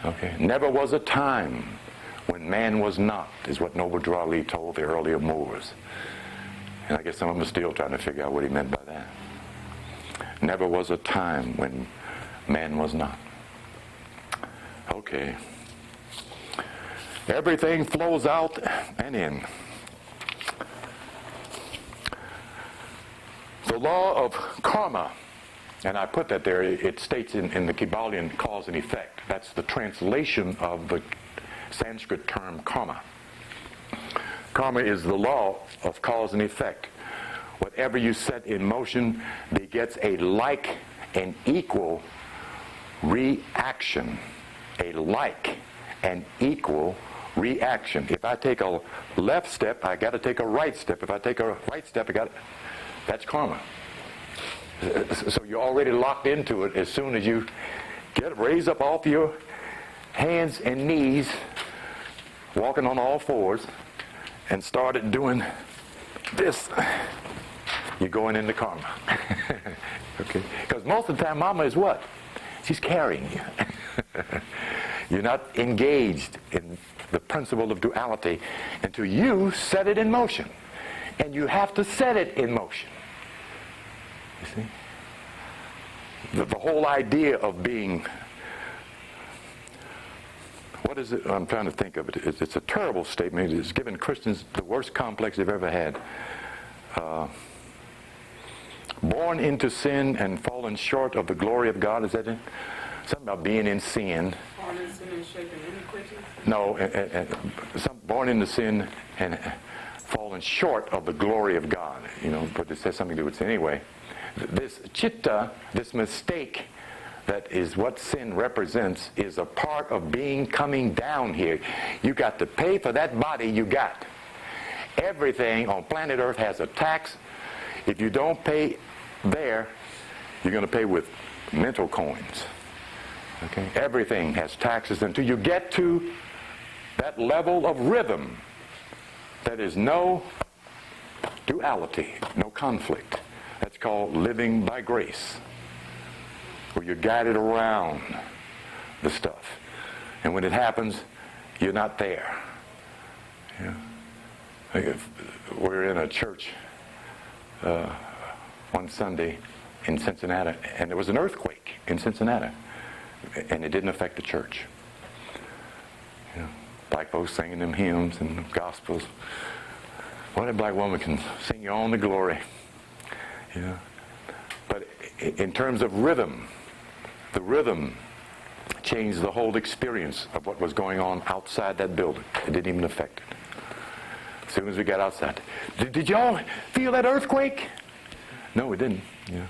Okay? Never was a time when man was not, is what Noble Drew Ali told the earlier Moors. And I guess some of them are still trying to figure out what he meant by that. Never was a time when man was not. Okay. Everything flows out and in. The law of karma, and I put that there, it states in the Kybalion cause and effect. That's the translation of the Sanskrit term karma. Karma is the law of cause and effect. Whatever you set in motion begets a like and equal reaction. A like and equal reaction. If I take a left step, I got to take a right step. If I take a right step, that's karma. So you're already locked into it as soon as you raise up off your hands and knees, walking on all fours, and started doing this. You're going into karma. Okay? Because most of the time, mama is what? She's carrying you. You're not engaged in the principle of duality until you set it in motion. And you have to set it in motion. You see? The whole idea of being, what is it? I'm trying to think of it. It's a terrible statement. It's given Christians the worst complex they've ever had. Born into sin and fallen short of the glory of God. Is that it? Something about being in sin. Born in sin and shaping iniquity? No, born into sin and fallen short of the glory of God. You know, but it has something to do with sin anyway. This chitta, this mistake, that is what sin represents, is a part of being coming down here. You got to pay for that body you got. Everything on planet Earth has a tax. If you don't pay there, you're going to pay with mental coins. Okay? Everything has taxes until you get to that level of rhythm. That is no duality, no conflict. That's called living by grace, where you're guided around the stuff. And when it happens, you're not there. Yeah. We're in a church one Sunday in Cincinnati, and there was an earthquake in Cincinnati, and it didn't affect the church. You know, black folks singing them hymns and gospels. What a black woman can sing you on the glory. You know, but in terms of rhythm, the rhythm changed the whole experience of what was going on outside that building. It didn't even affect it. As soon as we got outside, did y'all feel that earthquake? No, we didn't. You know,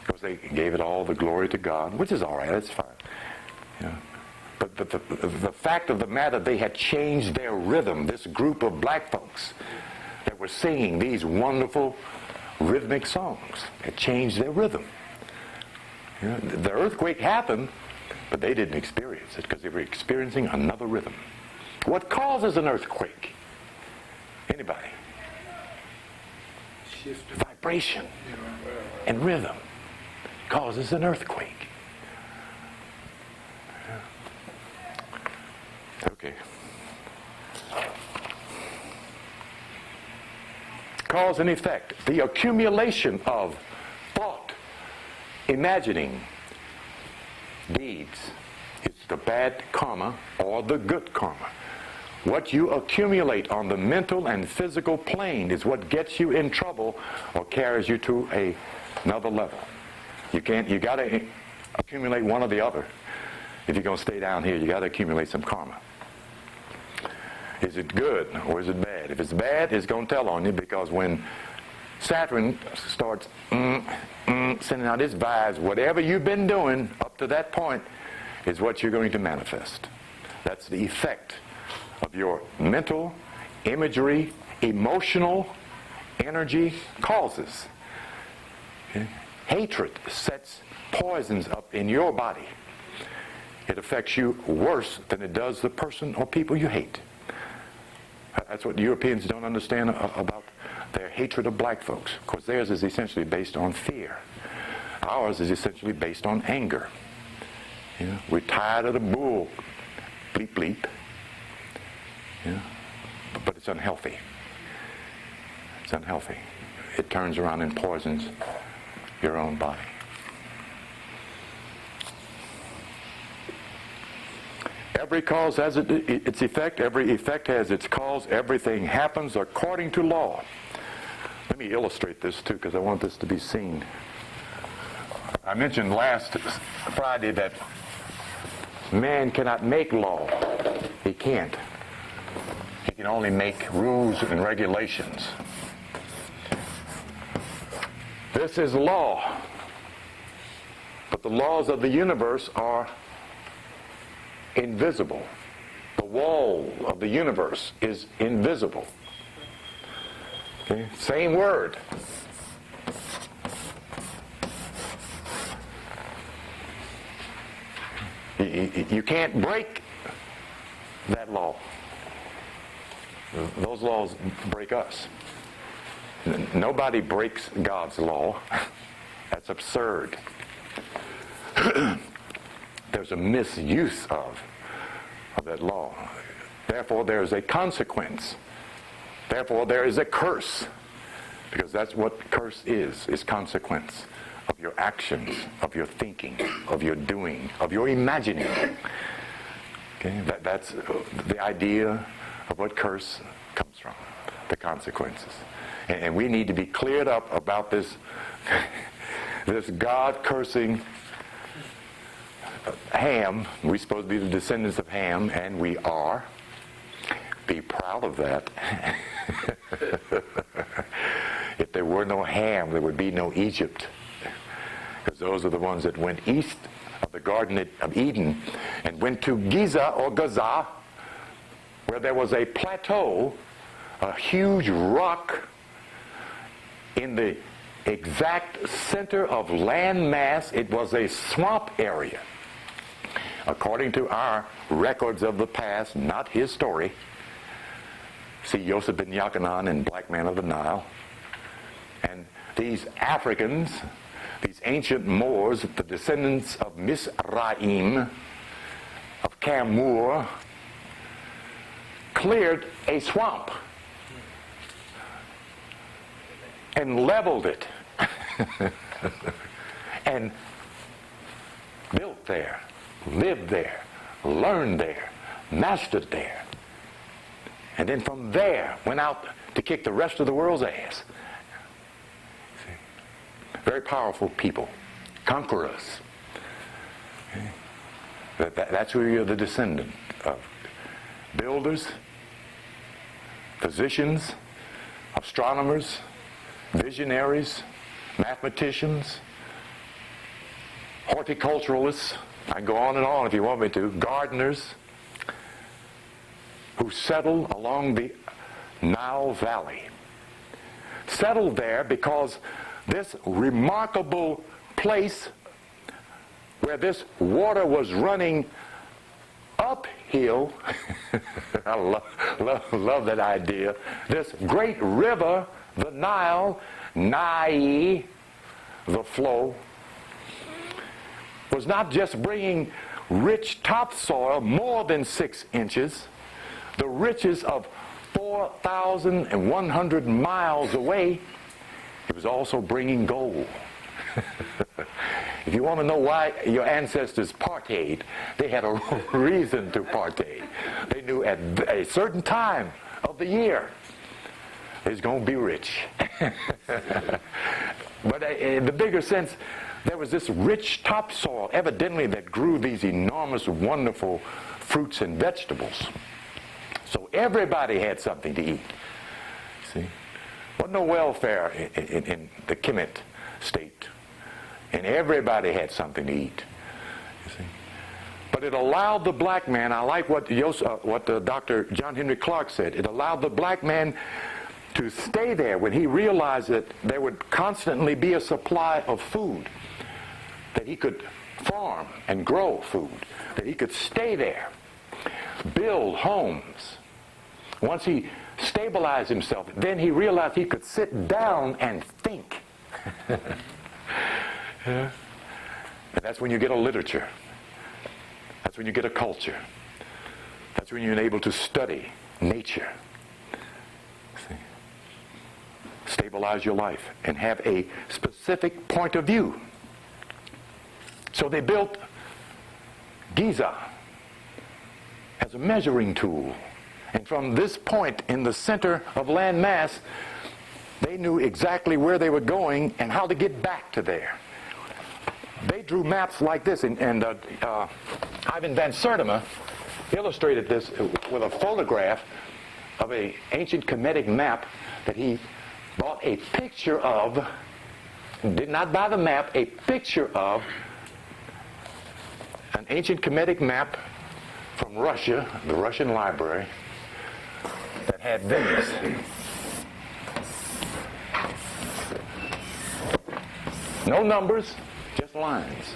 because they gave it all the glory to God, which is all right. That's fine. You know. But the fact of the matter, they had changed their rhythm. This group of black folks that were singing these wonderful rhythmic songs had changed their rhythm. You know, the earthquake happened, but they didn't experience it because they were experiencing another rhythm. What causes an earthquake? Anybody? Shift. Vibration and rhythm causes an earthquake. Okay. Cause and effect. The accumulation of thought, imagining, deeds. It's the bad karma or the good karma. What you accumulate on the mental and physical plane is what gets you in trouble or carries you to another level. You got to accumulate one or the other. If you're going to stay down here, you got to accumulate some karma. Is it good or is it bad? If it's bad, it's going to tell on you, because when Saturn starts sending out its vibes, whatever you've been doing up to that point is what you're going to manifest. That's the effect of your mental, imagery, emotional energy causes. Okay? Hatred sets poisons up in your body. It affects you worse than it does the person or people you hate. That's what Europeans don't understand about their hatred of black folks. Of course, theirs is essentially based on fear. Ours is essentially based on anger. You know, we're tired of the bull, bleep, bleep. You know, but it's unhealthy. It's unhealthy. It turns around and poisons your own body. Every cause has its effect. Every effect has its cause. Everything happens according to law. Let me illustrate this too, because I want this to be seen. I mentioned last Friday that man cannot make law. He can't. He can only make rules and regulations. This is law. But the laws of the universe are invisible. The wall of the universe is invisible. Okay? Same word. You can't break that law. Those laws break us. Nobody breaks God's law. That's absurd. There's a misuse of that law. Therefore, there is a consequence. Therefore, there is a curse. Because that's what curse is consequence of your actions, of your thinking, of your doing, of your imagining. Okay? That's the idea of what curse comes from, the consequences. And we need to be cleared up about this, this God cursing Ham. We're supposed to be the descendants of Ham, and we are. Be proud of that. If there were no Ham, there would be no Egypt. Because those are the ones that went east of the Garden of Eden and went to Giza or Gaza, where there was a plateau, a huge rock in the exact center of land mass. It was a swamp area. According to our records of the past, not his story. See Yosef ben Yochanan in Black Man of the Nile. And these Africans, these ancient Moors, the descendants of Mizraim, of Camur, cleared a swamp and leveled it and built there, lived there, learned there, mastered there. And then from there went out to kick the rest of the world's ass. See? Very powerful people, conquerors. Okay? That's who you're the descendant of. Builders, physicians, astronomers, visionaries, mathematicians, horticulturalists. I can go on and on if you want me to. Gardeners who settled along the Nile Valley. Settled there because this remarkable place where this water was running uphill, I love that idea, this great river, the Nile, Nai, the flow, was not just bringing rich topsoil more than 6 inches, the riches of 4,100 miles away. It was also bringing gold. If you want to know why your ancestors partayed, they had a reason to partay. They knew at a certain time of the year it's going to be rich. But in the bigger sense, there was this rich topsoil, evidently, that grew these enormous, wonderful fruits and vegetables. So everybody had something to eat. See? Wasn't no welfare in the Kemet state. And everybody had something to eat. You see? But it allowed the black man, I like what Dr. John Henry Clark said, it allowed the black man to stay there when he realized that there would constantly be a supply of food, that he could farm and grow food, that he could stay there, build homes. Once he stabilized himself, then he realized he could sit down and think. Yeah. And that's when you get a literature. That's when you get a culture. That's when you're able to study nature. See? Stabilize your life and have a specific point of view. So they built Giza as a measuring tool. And from this point in the center of land mass, they knew exactly where they were going and how to get back to there. They drew maps like this, and Ivan van Sertima illustrated this with a photograph of an ancient Kemetic map that he bought a picture of not by the map, a picture of an ancient Kemetic map from Russia, the Russian library, that had this. No numbers, just lines.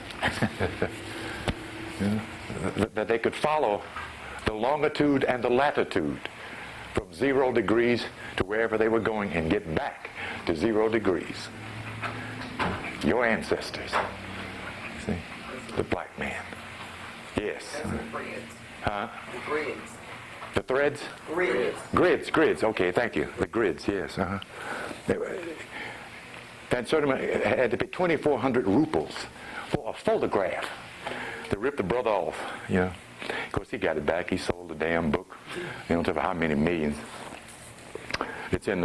That they could follow the longitude and the latitude from 0 degrees to wherever they were going and get back to 0 degrees. Your ancestors. See? The black man. Yes. That's the grids. Huh? The grids. The threads? Grids. Grids. Okay, thank you. The grids, yes. That certainly had to be 2,400 rubles for a photograph. They ripped the brother off, you know. Of course, he got it back. He sold the damn book. They don't tell you how many millions. It's in,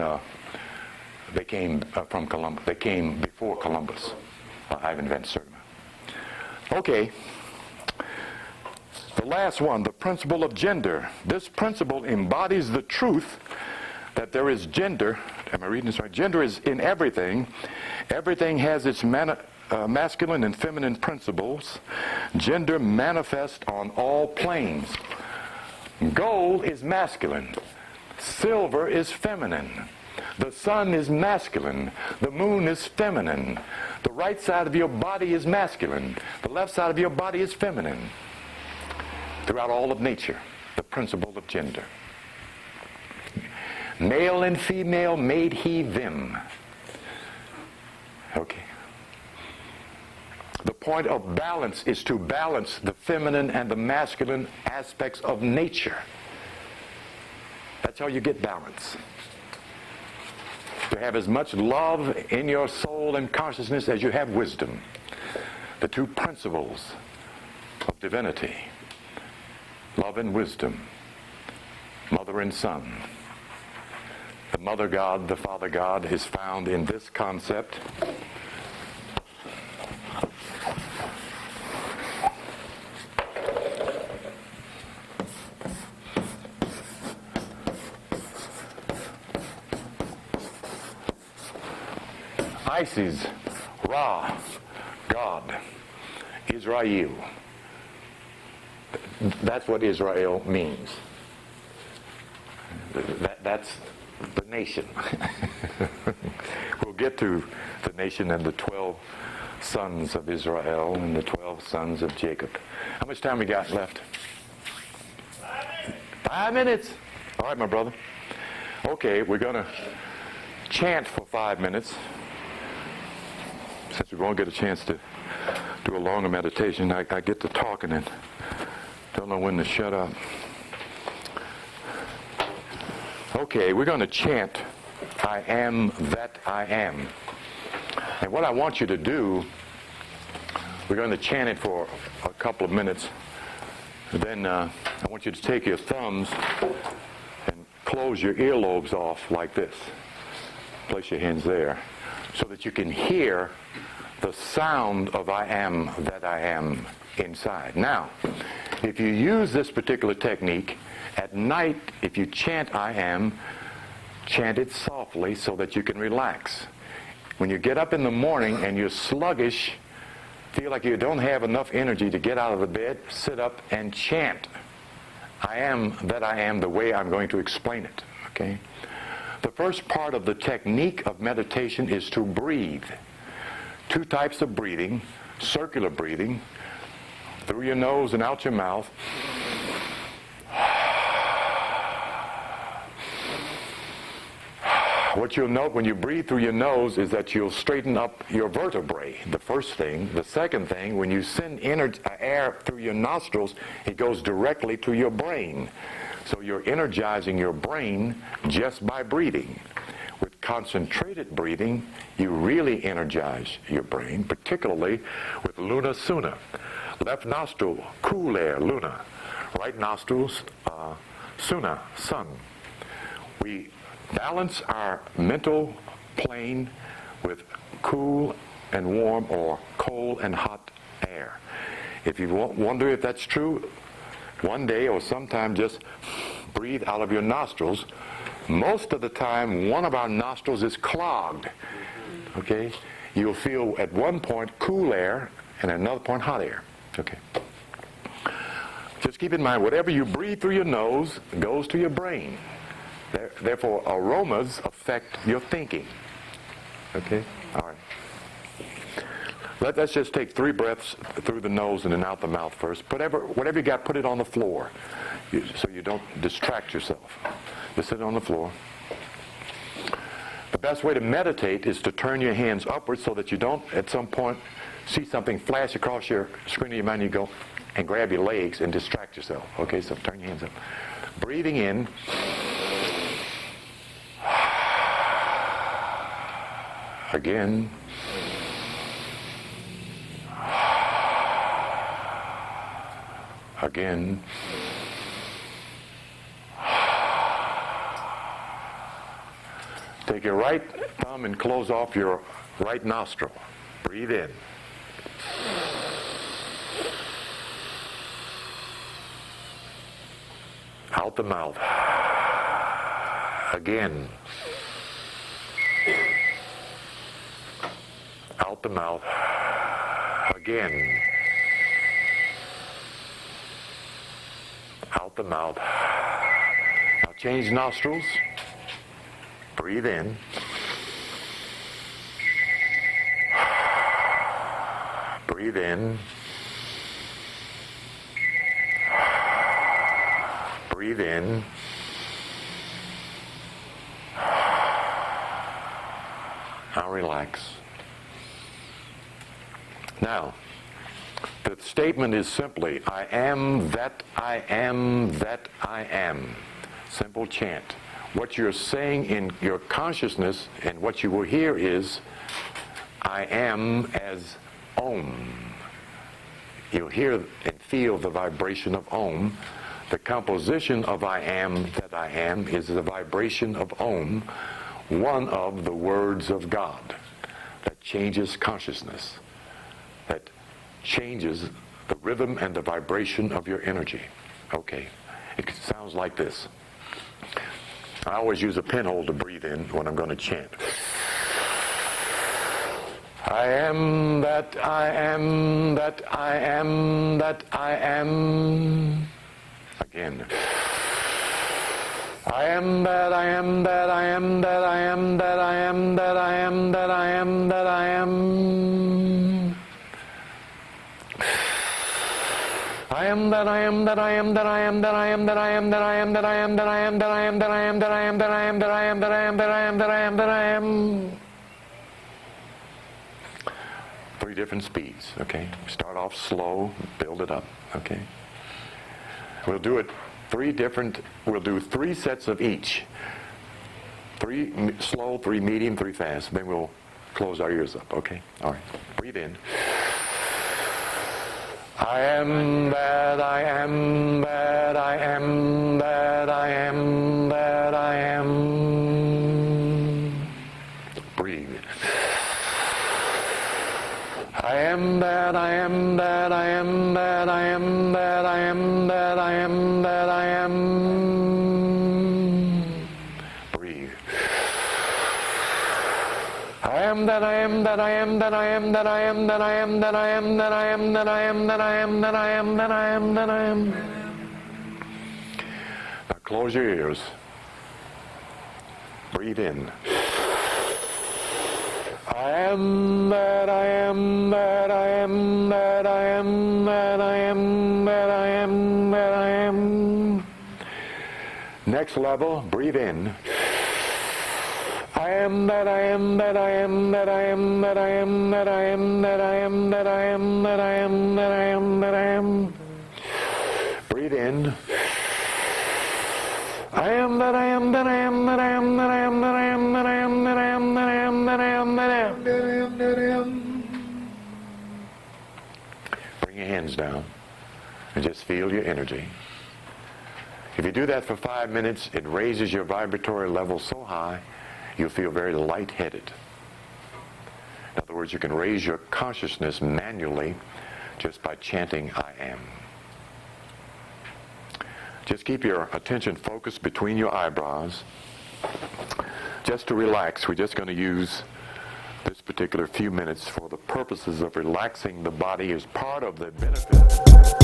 they came from Columbus. They came before Columbus. Ivan Van Sertima. Okay. The last one, the principle of gender. This principle embodies the truth that there is gender. Am I reading this right? Gender is in everything. Everything has its masculine and feminine principles. Gender manifests on all planes. Gold is masculine. Silver is feminine. The sun is masculine. The moon is feminine. The right side of your body is masculine. The left side of your body is feminine. Throughout all of nature, the principle of gender. Male and female made he them. Okay. The point of balance is to balance the feminine and the masculine aspects of nature. That's how you get balance. To have as much love in your soul and consciousness as you have wisdom. The two principles of divinity. Love and wisdom. Mother and son. The Mother God, the Father God is found in this concept. Isis, Ra, God, Israel. That's what Israel means. That's the nation. We'll get to the nation and the 12 sons of Israel and the 12 sons of Jacob. How much time we got left? 5 minutes. All right, my brother. Okay, we're going to chant for 5 minutes. Since we won't get a chance to do a longer meditation, I get to talking and don't know when to shut up. Okay, we're going to chant, I am that I am. And what I want you to do, we're going to chant it for a couple of minutes. Then I want you to take your thumbs and close your earlobes off like this. Place your hands there so that you can hear the sound of I am that I am inside. Now, if you use this particular technique, at night, if you chant I am, chant it softly so that you can relax. When you get up in the morning and you're sluggish, feel like you don't have enough energy to get out of the bed, sit up and chant I am that I am the way I'm going to explain it. Okay? The first part of the technique of meditation is to breathe. 2 types of breathing: circular breathing, through your nose and out your mouth. What you'll note when you breathe through your nose is that you'll straighten up your vertebrae, the first thing. The second thing, when you send air through your nostrils, it goes directly to your brain. So you're energizing your brain just by breathing. With concentrated breathing, you really energize your brain, particularly with Luna Suna. Left nostril, cool air, Luna. Right nostrils, Suna, sun. We balance our mental plane with cool and warm or cold and hot air. If you wonder if that's true, one day or sometime just breathe out of your nostrils. Most of the time, one of our nostrils is clogged. Okay? you'll feel at one point cool air and at another point hot air. Okay. Just keep in mind, whatever you breathe through your nose goes to your brain. Therefore, aromas affect your thinking. Okay? All right. Let's just take 3 breaths through the nose and then out the mouth first. Whatever you got, put it on the floor so you don't distract yourself. Just sit on the floor. The best way to meditate is to turn your hands upwards so that you don't, at some point, see something flash across your screen of your mind. You go and grab your legs and distract yourself. Okay, so turn your hands up. Breathing in. Again. Again. Take your right thumb and close off your right nostril. Breathe in. Out the mouth. Again. Out the mouth. Again. Out the mouth. Now change nostrils. Breathe in. Breathe in. Breathe in. Now relax. Now, the statement is simply, I am that I am that I am. Simple chant. What you're saying in your consciousness and what you will hear is, I am as Om. You'll hear and feel the vibration of Om. The composition of I am that I am is the vibration of Om, one of the words of God that changes consciousness, that changes the rhythm and the vibration of your energy. Okay, it sounds like this. I always use a pinhole to breathe in when I'm going to chant. I am that I am that I am that I am. Again. I am that I am that I am that I am that I am that I am that I am that I am. I am that I am that I am that I am that I am that I am that I am that I am that I am that I am that I am that I am that I am that I am that I am that I am that I am that I am. 3 different speeds, okay? Start off slow, build it up, okay? We'll do it we'll do 3 sets of each. 3 slow, 3 medium, 3 fast. Then we'll close our ears up, okay? All right. Breathe in. I am that I am that I am that I am that I am. Breathe. I am that I am that I am that I am that I am that I am that I am. Breathe. I am that I am that I am that I am that I am that I am that I am that I am that I am that I am that I am that I am that I am. Now close your ears. Breathe in. I am that I am that I am that I am that I am that I am that I am. Next level, breathe in. I am that I am that I am that I am that I am that I am that I am that I am that I am that I am that I am. Breathe in. I am that I am that I am that I am that I am that I am that I am that I am that I am that I am that I am that I am that I am. Bring your hands down and just feel your energy. If you do that for 5 minutes, it raises your vibratory level so high you'll feel very lightheaded. In other words, you can raise your consciousness manually just by chanting I am. Just keep your attention focused between your eyebrows. Just to relax, we're just going to use this particular few minutes for the purposes of relaxing the body as part of the benefit.